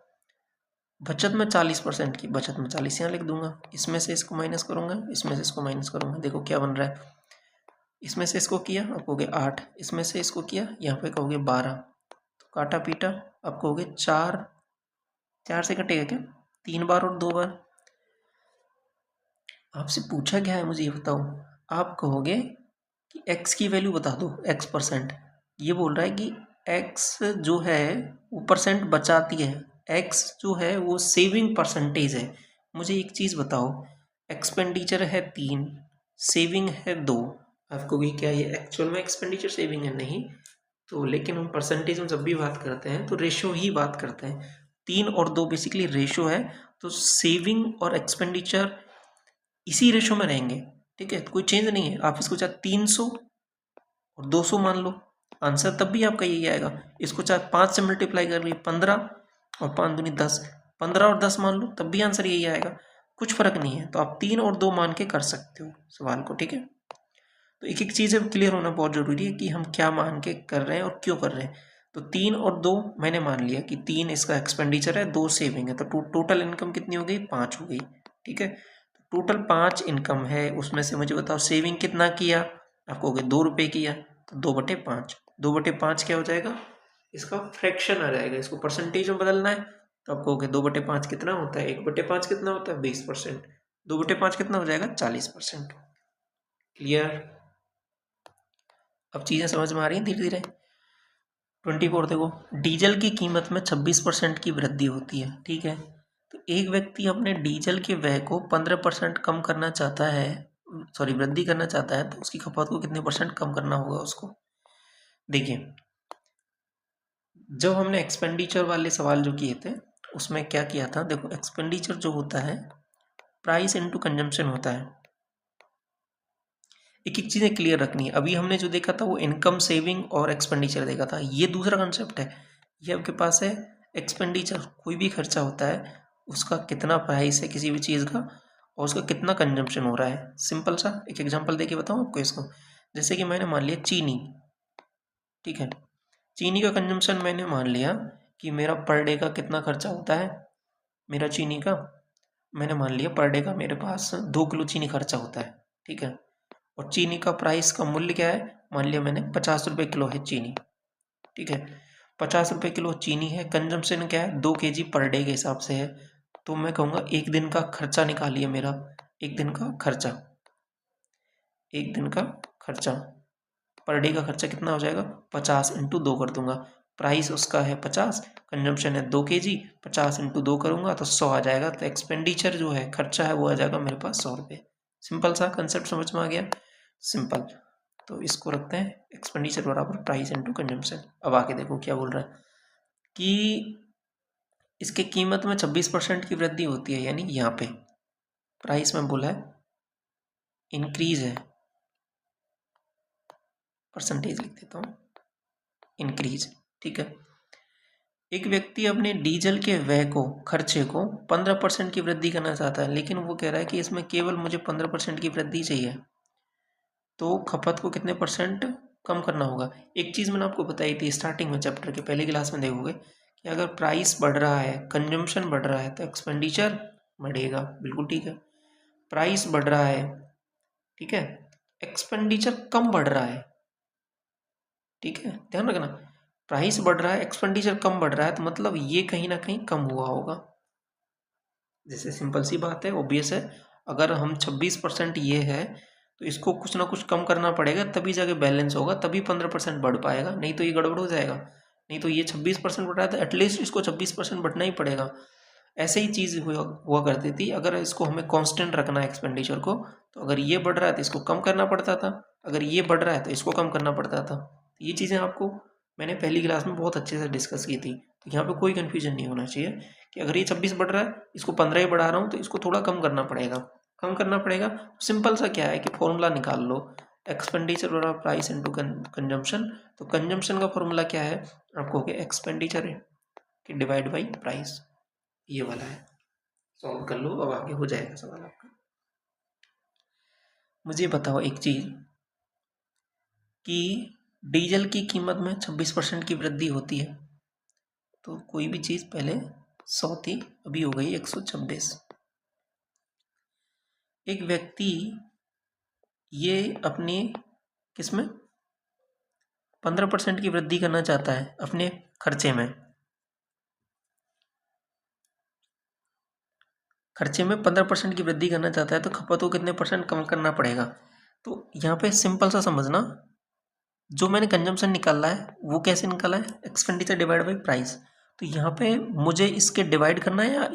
बचत में 40% की, बचत में 40 यहाँ लिख दूंगा। इसमें से इसको माइनस करूंगा, इसमें से इसको माइनस करूंगा, देखो क्या बन रहा है। इसमें से इसको किया आप कहोगे 8, इसमें से इसको किया यहाँ पे कहोगे 12, तो काटा पीटा आप कहोगे 4 से कटेगा क्या 3 बार और 2 बार। आपसे पूछा क्या है मुझे ये बताओ। आप कहोगे कि x की वैल्यू बता दो, x%। ये बोल रहा है कि x जो है वो परसेंट बचाती है, x जो है वो सेविंग परसेंटेज है। मुझे एक चीज़ बताओ, एक्सपेंडिचर है 3, सेविंग है 2। आपको भी क्या ये एक्चुअल में एक्सपेंडिचर सेविंग है? नहीं। तो लेकिन हम परसेंटेज में जब भी बात करते हैं तो रेशो ही बात करते हैं। 3 और 2 बेसिकली रेशो है, तो सेविंग और एक्सपेंडिचर इसी रेशो में रहेंगे। ठीक है, कोई चेंज नहीं है। आप इसको चाहे 300 और 200 मान लो, आंसर तब भी आपका यही आएगा। इसको चाहे 5 से मल्टीप्लाई कर ली 15 और 5 दूनी 10, 15 और 10 मान लो तब भी आंसर यही आएगा। कुछ फर्क नहीं है। तो आप 3 और 2 मान के कर सकते हो सवाल को। ठीक है, तो एक एक चीज़ क्लियर होना बहुत ज़रूरी है कि हम क्या मान के कर रहे हैं और क्यों कर रहे हैं। तो 3 और 2 मैंने मान लिया कि 3 इसका एक्सपेंडिचर है, 2 सेविंग है, तो टोटल इनकम कितनी हो गई? 5 हो गई। ठीक है, टोटल 5 इनकम है, उसमें से मुझे बताओ सेविंग कितना किया? आप कहोगे 2 रुपये किया, तो 2/5। 2/5 क्या हो जाएगा? इसका फ्रैक्शन आ जाएगा। इसको परसेंटेज में बदलना है तो आप कहोगे 2/5 कितना होता है? 1/5 कितना होता है? 20%। 2/5 कितना हो जाएगा? 40%। क्लियर? अब चीज़ें समझ में आ रही हैं धीरे धीरे। 24 देखो, डीजल की कीमत में 26% की वृद्धि होती है। ठीक है, तो एक व्यक्ति अपने डीजल के व्यय को 15% कम करना चाहता है, सॉरी वृद्धि करना चाहता है, तो उसकी खपत को कितने परसेंट कम करना होगा उसको? देखिए, जब हमने एक्सपेंडिचर वाले सवाल जो किए थे उसमें क्या किया था, देखो एक्सपेंडिचर जो होता है प्राइस इनटू कंजम्पशन होता है। एक एक चीज़ें क्लियर रखनी है। अभी हमने जो देखा था वो इनकम, सेविंग और एक्सपेंडिचर देखा था। ये दूसरा कंसेप्ट है। ये आपके पास है एक्सपेंडिचर, कोई भी खर्चा होता है उसका कितना प्राइस है किसी भी चीज़ का और उसका कितना कंजम्पशन हो रहा है। सिंपल सा एक एग्जांपल देके बताऊँ आपको इसको। जैसे कि मैंने मान लिया चीनी, ठीक है, चीनी का कंजम्पशन मैंने मान लिया कि मेरा पर डे का कितना खर्चा होता है मेरा चीनी का। मैंने मान लिया पर डे का मेरे पास 2 किलो चीनी खर्चा होता है। ठीक है, और चीनी का प्राइस का मूल्य क्या है? मान लिया मैंने 50 रुपये किलो है चीनी। ठीक है, 50 रुपये किलो चीनी है, कंजम्पशन क्या है? 2 kg पर डे के हिसाब से है। तो मैं कहूँगा एक दिन का खर्चा निकालिए मेरा। एक दिन का खर्चा, एक दिन का खर्चा, पर डे का खर्चा कितना हो जाएगा? 50 इंटू 2 कर दूंगा। प्राइस उसका है 50, कंजम्पशन है 2 kg, 50 इंटू 2 करूँगा तो 100 आ जाएगा। तो एक्सपेंडिचर जो है खर्चा है वो आ जाएगा मेरे पास 100 रुपये। सिंपल सा कंसेप्ट समझ में आ गया? सिंपल। तो इसको रखते हैं एक्सपेंडिचर बराबर प्राइस इंटू कंजम्पशन। अब आके देखो क्या बोल रहा है कि इसके कीमत में 26% की वृद्धि होती है, यानी यहाँ पे प्राइस में बोला है इंक्रीज है, परसेंटेज लिख देता हूँ, इंक्रीज। ठीक है, एक व्यक्ति अपने डीजल के व्यय को, खर्चे को 15% की वृद्धि करना चाहता है, लेकिन वो कह रहा है कि इसमें केवल मुझे 15% की वृद्धि चाहिए, तो खपत को कितने परसेंट कम करना होगा? एक चीज़ मैंने आपको बताई थी स्टार्टिंग में, चैप्टर के पहली क्लास में देखोगे कि अगर प्राइस बढ़ रहा है, कंजम्पशन बढ़ रहा है तो एक्सपेंडिचर बढ़ेगा। बिल्कुल ठीक है, प्राइस बढ़ रहा है, ठीक है, एक्सपेंडिचर कम बढ़ रहा है। ठीक है, ध्यान रखना, प्राइस बढ़ रहा है एक्सपेंडिचर कम बढ़ रहा है, तो मतलब ये कहीं ना कहीं कम हुआ होगा। जैसे सिंपल सी बात है, ऑब्वियस है, अगर हम 26% ये है तो इसको कुछ ना कुछ कम करना पड़ेगा तभी जाके बैलेंस होगा, तभी 15% बढ़ पाएगा, नहीं तो ये गड़बड़ हो जाएगा। नहीं तो ये 26% बढ़ रहा है तो एटलीस्ट इसको 26% बढ़ना ही पड़ेगा। ऐसे ही चीज़ हुआ करती थी। अगर इसको हमें कांस्टेंट रखना है एक्सपेंडिचर को, तो अगर ये बढ़ रहा है तो इसको कम करना पड़ता था, अगर ये बढ़ रहा है तो इसको कम करना पड़ता था। ये चीज़ें आपको मैंने पहली क्लास में बहुत अच्छे से डिस्कस की थी, तो यहाँ पे कोई कन्फ्यूजन नहीं होना चाहिए कि अगर ये 26 बढ़ रहा है, इसको 15 ही बढ़ा रहा हूँ, तो इसको थोड़ा कम करना पड़ेगा। कम करना पड़ेगा, सिंपल सा क्या है कि फॉर्मूला निकाल लो, एक्सपेंडिचर बराबर प्राइस इंटू कंजम्पशन। तो कंजम्पशन का फॉर्मूला क्या है? आपको एक्सपेंडिचर की डिवाइड बाई प्राइस, ये वाला है। सॉल्व कर लो, अब आगे हो जाएगा सवाल आपका। मुझे बताओ एक चीज कि डीजल की कीमत में 26% की वृद्धि होती है, तो कोई भी चीज पहले 100 थी, अभी हो गई 126। एक व्यक्ति ये अपनी किसमें 15% की वृद्धि करना चाहता है अपने खर्चे में, 15% की वृद्धि करना चाहता है तो खपत को कितने परसेंट कम करना पड़ेगा। तो यहाँ पे सिंपल सा समझना, जो मैंने कंजम्पशन निकाला है वो कैसे निकाला है, एक्सपेंडिचर डिवाइड बाई प्राइस। तो यहाँ पे मुझे इसके डिवाइड करना है या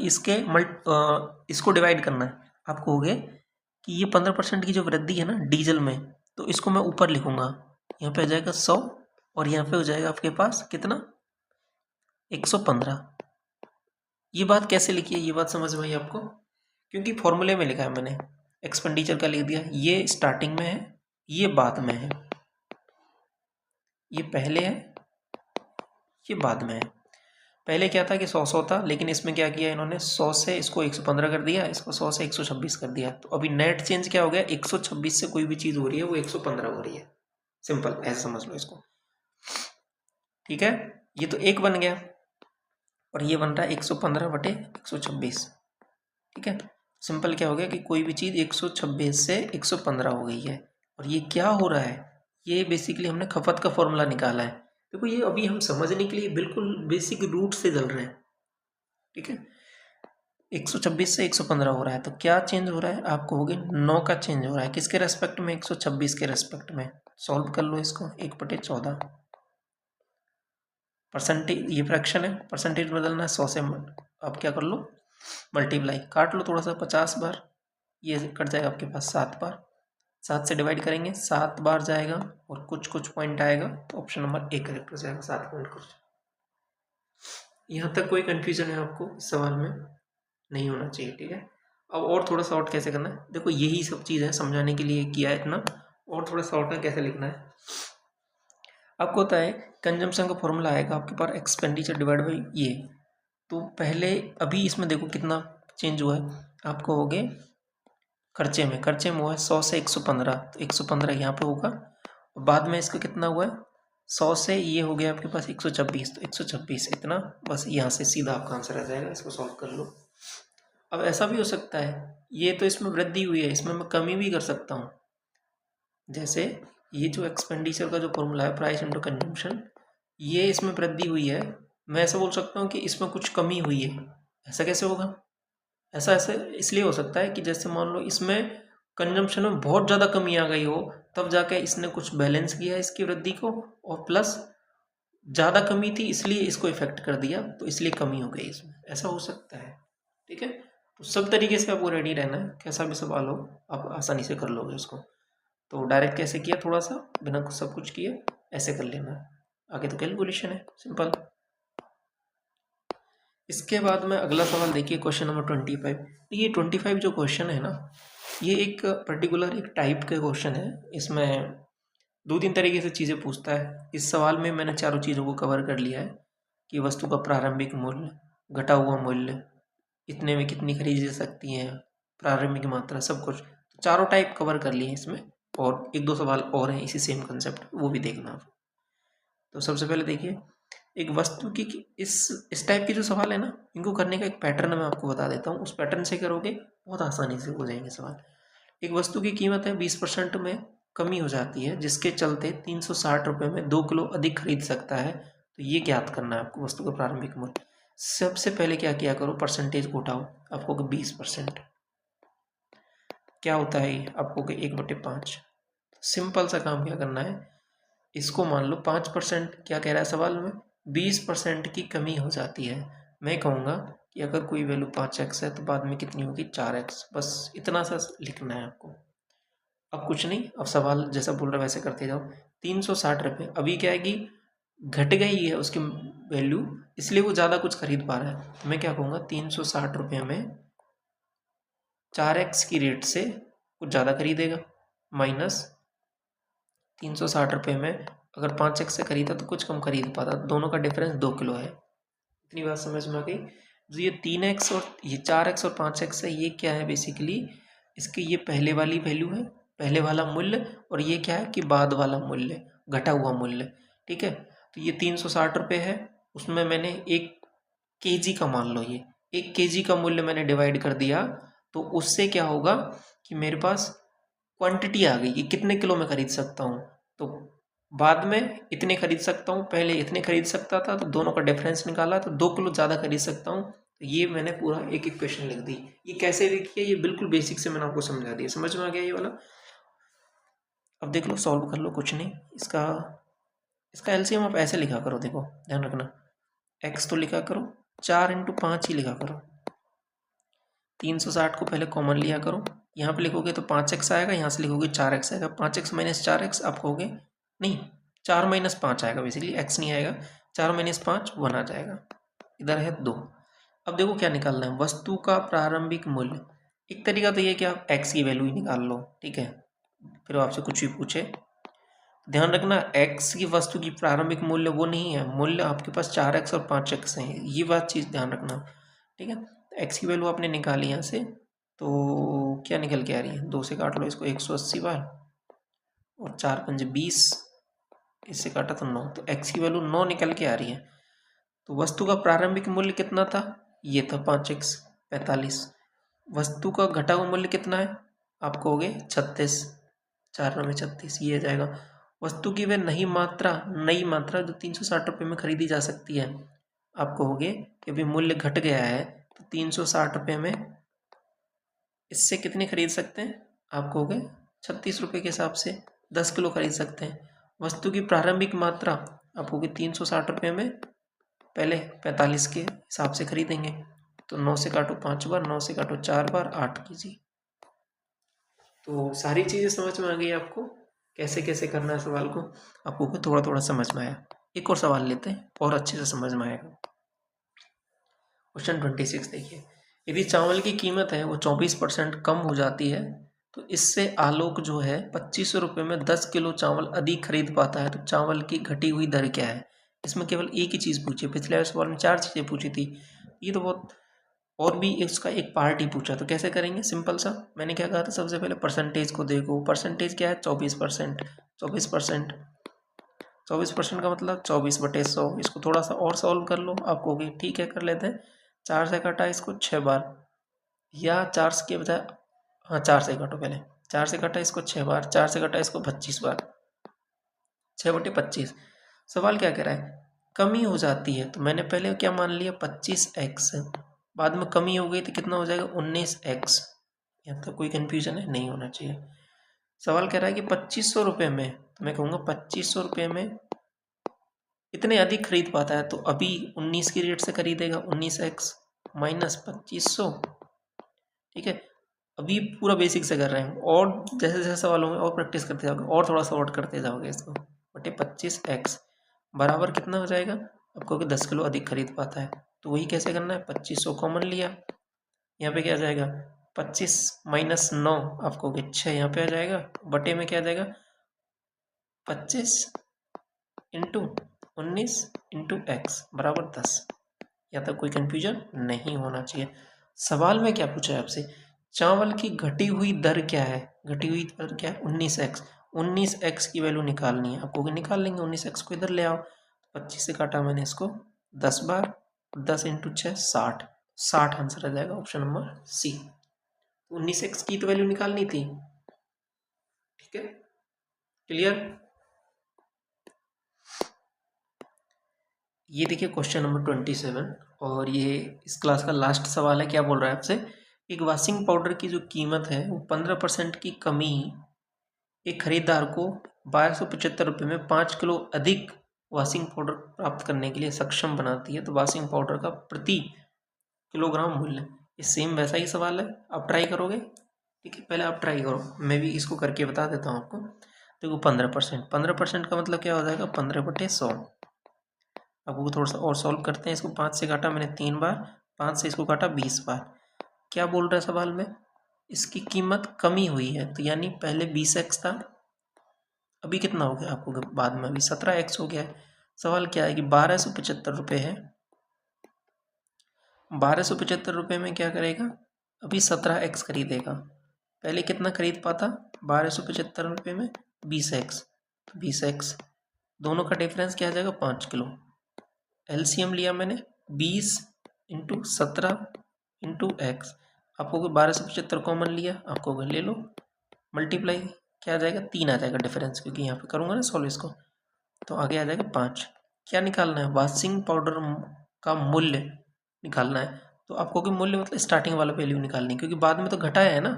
इसको डिवाइड करना है। आप कहोगे कि ये 15% की जो वृद्धि है ना डीजल में, तो इसको मैं ऊपर लिखूंगा, यहाँ पे आ जाएगा 100 और यहाँ पे हो जाएगा आपके पास कितना 115। ये बात कैसे लिखी है, ये बात समझ में आई आपको, क्योंकि फॉर्मूले में लिखा है मैंने, एक्सपेंडिचर का लिख दिया, ये स्टार्टिंग में है ये बाद में है, ये पहले है ये बाद में है। पहले क्या था कि 100 था, लेकिन इसमें क्या किया इन्होंने 100 से इसको 115 कर दिया, इसको 100 से 126 कर दिया। तो अभी नेट चेंज क्या हो गया, 126 से कोई भी चीज़ हो रही है वो 115 हो रही है। सिंपल ऐसे समझ लो इसको, ठीक है। ये तो एक बन गया और ये बन रहा है 115 बटे 126, ठीक है। सिंपल क्या हो गया कि कोई भी चीज़ 126 से 115 हो गई है। और ये क्या हो रहा है, ये बेसिकली हमने खपत का फॉर्मूला निकाला है। देखो ये अभी हम समझने के लिए बिल्कुल बेसिक रूट से चल रहे हैं, ठीक है। 126 से 115 हो रहा है, तो क्या चेंज हो रहा है, आप कहोगे 9 का चेंज हो रहा है। किसके रेस्पेक्ट में, 126 के रेस्पेक्ट में। सॉल्व कर लो इसको, 1/14 परसेंटेज, ये फ्रैक्शन है, परसेंटेज बदलना है 100 से, आप क्या कर लो मल्टीप्लाई, काट लो थोड़ा सा 50 बार, ये कट जाएगा आपके पास 7 बार, 7 से डिवाइड करेंगे 7 बार जाएगा और कुछ कुछ पॉइंट आएगा, तो ऑप्शन नंबर ए करेक्ट हो जाएगा, 7 पॉइंट कुछ। यहाँ तक कोई कंफ्यूजन है आपको इस सवाल में, नहीं होना चाहिए, ठीक है। अब और थोड़ा शॉर्ट कैसे करना है, देखो यही सब चीज़ है समझाने के लिए किया है इतना, और थोड़ा शॉर्ट में कैसे लिखना है। आपको होता है कंजम्पशन का फॉर्मूला आएगा आपके पास एक्सपेंडिचर डिवाइड बाई ये, तो पहले अभी इसमें देखो कितना चेंज हुआ है, आपको हो गए खर्चे में हुआ है 100 से 115, तो 115 यहाँ पे होगा, और बाद में इसका कितना हुआ है 100 से ये हो गया आपके पास 126, तो 126 इतना, बस यहाँ से सीधा आपका आंसर आ जाएगा, इसको सॉल्व कर लो। अब ऐसा भी हो सकता है, ये तो इसमें वृद्धि हुई है, इसमें मैं कमी भी कर सकता हूँ, जैसे ये जो एक्सपेंडिचर का जो फॉर्मूला है प्राइस इंटू कंजम्पशन, ये इसमें वृद्धि हुई है, मैं ऐसा बोल सकता हूँ कि इसमें कुछ कमी हुई है। ऐसा कैसे होगा, ऐसा ऐसे इसलिए हो सकता है कि जैसे मान लो इसमें कंजम्पशन में बहुत ज़्यादा कमी आ गई हो, तब जाके इसने कुछ बैलेंस किया इसकी वृद्धि को, और प्लस ज़्यादा कमी थी इसलिए इसको इफेक्ट कर दिया, तो इसलिए कमी हो गई इसमें, ऐसा हो सकता है, ठीक है। तो सब तरीके से आपको रेडी रहना है, कैसा भी सवाल हो आप आसानी से कर लोगे उसको। तो डायरेक्ट कैसे किया, थोड़ा सा बिना सब कुछ किए ऐसे कर लेना, आगे तो कैलकुलेशन है सिंपल। इसके बाद में अगला सवाल देखिए, क्वेश्चन नंबर 25। ये 25 जो क्वेश्चन है ना, ये एक पर्टिकुलर एक टाइप का क्वेश्चन है, इसमें 2-3 तरीके से चीज़ें पूछता है। इस सवाल में मैंने चारों चीज़ों को कवर कर लिया है कि वस्तु का प्रारंभिक मूल्य, घटा हुआ मूल्य, इतने में कितनी खरीदी जा सकती है, प्रारंभिक मात्रा, सब कुछ चारों टाइप कवर कर लिए इसमें, और 1-2 सवाल और हैं इसी सेम कंसेप्ट, वो भी देखना आप। तो सबसे पहले देखिए, एक वस्तु की इस टाइप के जो सवाल है ना, इनको करने का एक पैटर्न मैं आपको बता देता हूँ, उस पैटर्न से करोगे बहुत आसानी से हो जाएंगे सवाल। एक वस्तु की कीमत है 20% में कमी हो जाती है, जिसके चलते 360 रुपये में 2 किलो अधिक खरीद सकता है, तो ये ज्ञात करना है आपको वस्तु का प्रारंभिक मूल्य। सबसे पहले क्या किया करो, परसेंटेज को उठाओ, आपको 20% क्या होता है ये, आपको 1/5। सिंपल सा काम क्या करना है, इसको मान लो 5%, क्या कह रहा है सवाल में, 20% की कमी हो जाती है। मैं कहूँगा कि अगर कोई वैल्यू 5x है तो बाद में कितनी होगी 4x, बस इतना सा लिखना है आपको। अब कुछ नहीं, अब सवाल जैसा बोल रहा है वैसे करते जाओ। 360 रुपये, अभी क्या है कि घट गई है उसकी वैल्यू, इसलिए वो ज़्यादा कुछ खरीद पा रहा है, तो मैं क्या कहूँगा 360 रुपये में 4x की रेट से कुछ ज़्यादा खरीदेगा, माइनस 360 रुपये में अगर 5x से खरीदा तो कुछ कम खरीद पाता, दोनों का डिफरेंस 2 किलो है। इतनी बात समझ में आ गई। जो ये 3x और ये 4x और 5x है, ये क्या है बेसिकली, इसके ये पहले वाली वैल्यू है, पहले वाला मूल्य, और ये क्या है कि बाद वाला मूल्य, घटा हुआ मूल्य, ठीक है। तो ये 360 रुपये है, उसमें मैंने 1 kg का मान लो, ये 1 kg का मूल्य मैंने डिवाइड कर दिया, तो उससे क्या होगा कि मेरे पास क्वांटिटी आ गई कि कितने किलो में खरीद सकता हूँ, तो बाद में इतने खरीद सकता हूँ, पहले इतने खरीद सकता था तो दोनों का डिफरेंस निकाला तो 2 किलो ज़्यादा खरीद सकता हूँ। तो ये मैंने पूरा एक इक्वेशन लिख दी। ये कैसे लिखी है, ये बिल्कुल बेसिक से मैंने आपको समझा दिया। समझ में आ गया ये वाला? अब देख लो, सॉल्व कर लो, कुछ नहीं। इसका एलसीएम आप ऐसे लिखा करो, देखो ध्यान रखना, एक्स तो लिखा करो 4 × 5 ही लिखा करो। 360 को पहले कॉमन लिया करो, यहाँ पे लिखोगे तो 5x आएगा, यहाँ से लिखोगे 4x आएगा। 5x - 4x आप कहोगे नहीं, 4 - 5 आएगा, बेसिकली x नहीं आएगा। 4 - 5 1 आ जाएगा, इधर है 2। अब देखो क्या निकालना है, वस्तु का प्रारंभिक मूल्य। एक तरीका तो ये कि आप x की वैल्यू ही निकाल लो, ठीक है। फिर आपसे कुछ भी पूछे, ध्यान रखना x की वस्तु की प्रारंभिक मूल्य वो नहीं है, मूल्य आपके पास 4x और 5x है, ये बात चीज़ ध्यान रखना, ठीक है। x की वैल्यू आपने निकाली यहाँ से, तो क्या निकल के आ रही है, 2 से काट लो इसको 180 बार, और 4 × 5 = 20, इससे काटा तो 9, तो x की वैल्यू 9 निकल के आ रही है। तो वस्तु का प्रारंभिक मूल्य कितना था, ये था 5x 45। वस्तु का घटा हुआ मूल्य कितना है, आप कहोगे 36, 4 × 9 = 36, ये आ जाएगा। वस्तु की वह नई मात्रा जो 360 रुपये में खरीदी जा सकती है, आप कहोगे कि अभी मूल्य घट गया है तो 360 रुपये में इससे कितने खरीद सकते हैं, आप कहोगे 36 रुपये के हिसाब से 10 किलो खरीद सकते हैं। वस्तु की प्रारंभिक मात्रा आप कहोगे 360 रुपये में पहले 45 के हिसाब से खरीदेंगे, तो 9 से काटो 5 बार, 9 से काटो 4 बार, 8 कीजिए। तो सारी चीज़ें समझ में आ गई आपको, कैसे कैसे करना है सवाल को, आपको थोड़ा थोड़ा समझ में आया। एक और सवाल लेते हैं और अच्छे से समझ में आएगा। क्वेश्चन 26 देखिए, यदि चावल की कीमत है वो 24% कम हो जाती है तो इससे आलोक जो है 2500 रुपये में 10 किलो चावल अधिक खरीद पाता है, तो चावल की घटी हुई दर क्या है। इसमें केवल एक ही चीज़ पूछी, पिछले सवाल में 4 चीज़ें पूछी थी, ये तो बहुत, और भी इसका एक पार्ट ही पूछा। तो कैसे करेंगे, सिंपल सा, मैंने क्या कहा था, सबसे पहले परसेंटेज को देखो। परसेंटेज क्या है, 24%। 24% का मतलब 24/100। इसको थोड़ा सा और सॉल्व कर लो, आप कहोगे ठीक है कर लेते हैं। 4 से काटा इसको 6 बार, या 4 के बजाय, हाँ 4 से काटो पहले, 4 से काटा इसको 6 बार, 4 से काटा इसको 25 बार, 6/25। सवाल क्या कह रहा है, कमी हो जाती है, तो मैंने पहले क्या मान लिया 25x, बाद में कमी हो गई तो कितना हो जाएगा 19x। यहाँ तक कोई कन्फ्यूजन है, नहीं होना चाहिए। सवाल कह रहा है कि 2500 रुपये में, तो मैं कहूँगा 2500 रुपये में इतने अधिक खरीद पाता है, तो अभी 19 की रेट से खरीदेगा, 19x - 2500, ठीक है। अभी पूरा बेसिक से कर रहे हैं, और जैसे जैसे सवाल होंगे और प्रैक्टिस करते जाओगे और थोड़ा सॉर्ट करते जाओगे इसको, बटे 25x बराबर कितना हो जाएगा, अब कहोगे 10 किलो अधिक खरीद पाता है। तो वही कैसे करना है, 2500 कॉमन लिया, यहाँ पे क्या आ जाएगा 25 - 9, आप कहोगे 6, यहाँ पे आ जाएगा, बटे में क्या आ जाएगा 25 × 19 × x बराबर 10। यहाँ तक कोई कन्फ्यूजन नहीं होना चाहिए। सवाल में क्या पूछा है आपसे, चावल की घटी हुई दर क्या है, घटी हुई दर क्या है 19x। 19x की वैल्यू निकालनी है, आपको निकाल लेंगे, 19x को इधर ले आओ, 25 से काटा मैंने इसको 10 बार, 10 × 6 60, 60 आंसर आ जाएगा, ऑप्शन नंबर सी। 19x की तो वैल्यू निकालनी थी, ठीक है, क्लियर। ये देखिए क्वेश्चन नंबर 27, और ये इस क्लास का लास्ट सवाल है। क्या बोल रहा है आपसे, एक वॉशिंग पाउडर की जो कीमत है वो 15% की कमी एक खरीदार को 1275 रुपये में 5 किलो अधिक वॉशिंग पाउडर प्राप्त करने के लिए सक्षम बनाती है। तो वॉशिंग पाउडर का प्रति किलोग्राम मूल्य, ये सेम वैसा ही सवाल है, आप ट्राई करोगे, ठीक है। पहले आप ट्राई करो, मैं भी इसको करके बता देता हूँ आपको। देखो 15% का मतलब क्या हो जाएगा 15/100। आपको थोड़ा सा और सॉल्व करते हैं इसको। 5 से काटा मैंने 3 बार, 5 से इसको काटा 20 बार। क्या बोल रहा है सवाल में, इसकी कीमत कमी हुई है, तो यानी पहले 20x था, अभी कितना हो गया आपको बाद में, अभी 17x हो गया है। सवाल क्या है कि 1275 रुपये है, 1275 रुपये में क्या करेगा, अभी 17x खरीदेगा। पहले कितना खरीद पाता 1275 रुपये में 20x, तो 20x, दोनों का डिफरेंस क्या आ जाएगा 5 किलो। एलसीएम लिया मैंने 20 × 17 × x, आपको 1275 कॉमन लिया, आपको ले लो, मल्टीप्लाई क्या आ जाएगा 3 आ जाएगा डिफरेंस, क्योंकि यहाँ पे करूँगा ना सॉल्व इसको, तो आगे आ जाएगा 5। क्या निकालना है? वॉशिंग पाउडर का मूल्य निकालना है। तो आपको कि मूल्य मतलब स्टार्टिंग वाला वैल्यू निकालनी है, क्योंकि बाद में तो घटाया है ना,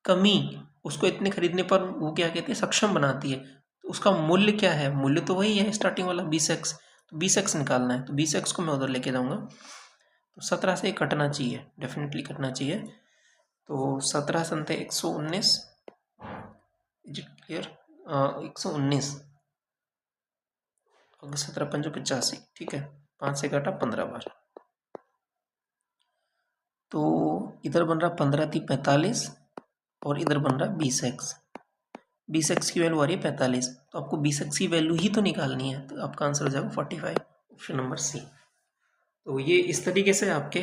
कमी। उसको इतने खरीदने पर वो क्या कहती है, सक्षम बनाती है। तो उसका मूल्य क्या है? मूल्य तो वही है स्टार्टिंग वाला 20x। तो 20x निकालना है, तो 20x को मैं उधर लेके जाऊंगा। तो 17 से कटना चाहिए, डेफिनेटली कटना चाहिए। तो 17 संते 119, इज इट क्लियर? 119 और 17 पंजो 85, ठीक है। 5 से काटा 15 बार, तो इधर बन रहा 15 × 45 और इधर बन रहा 20x। 20x की वैल्यू आ रही है 45, तो आपको 20x की वैल्यू ही तो निकालनी है, तो आपका आंसर हो जाएगा 45, ऑप्शन नंबर सी। तो ये इस तरीके से आपके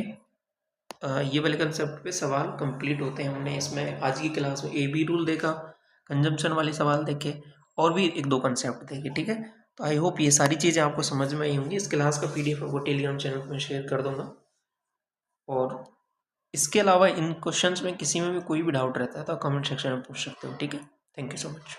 ये वाले कंसेप्ट पे सवाल कंप्लीट होते हैं। हमने इसमें आज की क्लास में AB रूल देखा, कंजम्पशन वाले सवाल देखे, और भी 1-2 कंसेप्ट देखे, ठीक है। तो आई होप ये सारी चीज़ें आपको समझ में आई होंगी। इस क्लास का PDF आपको टेलीग्राम चैनल पर शेयर कर दूंगा। और इसके अलावा इन क्वेश्चंस में किसी में भी कोई भी डाउट रहता है तो कमेंट सेक्शन में पूछ सकते हो, ठीक है। Thank you so much.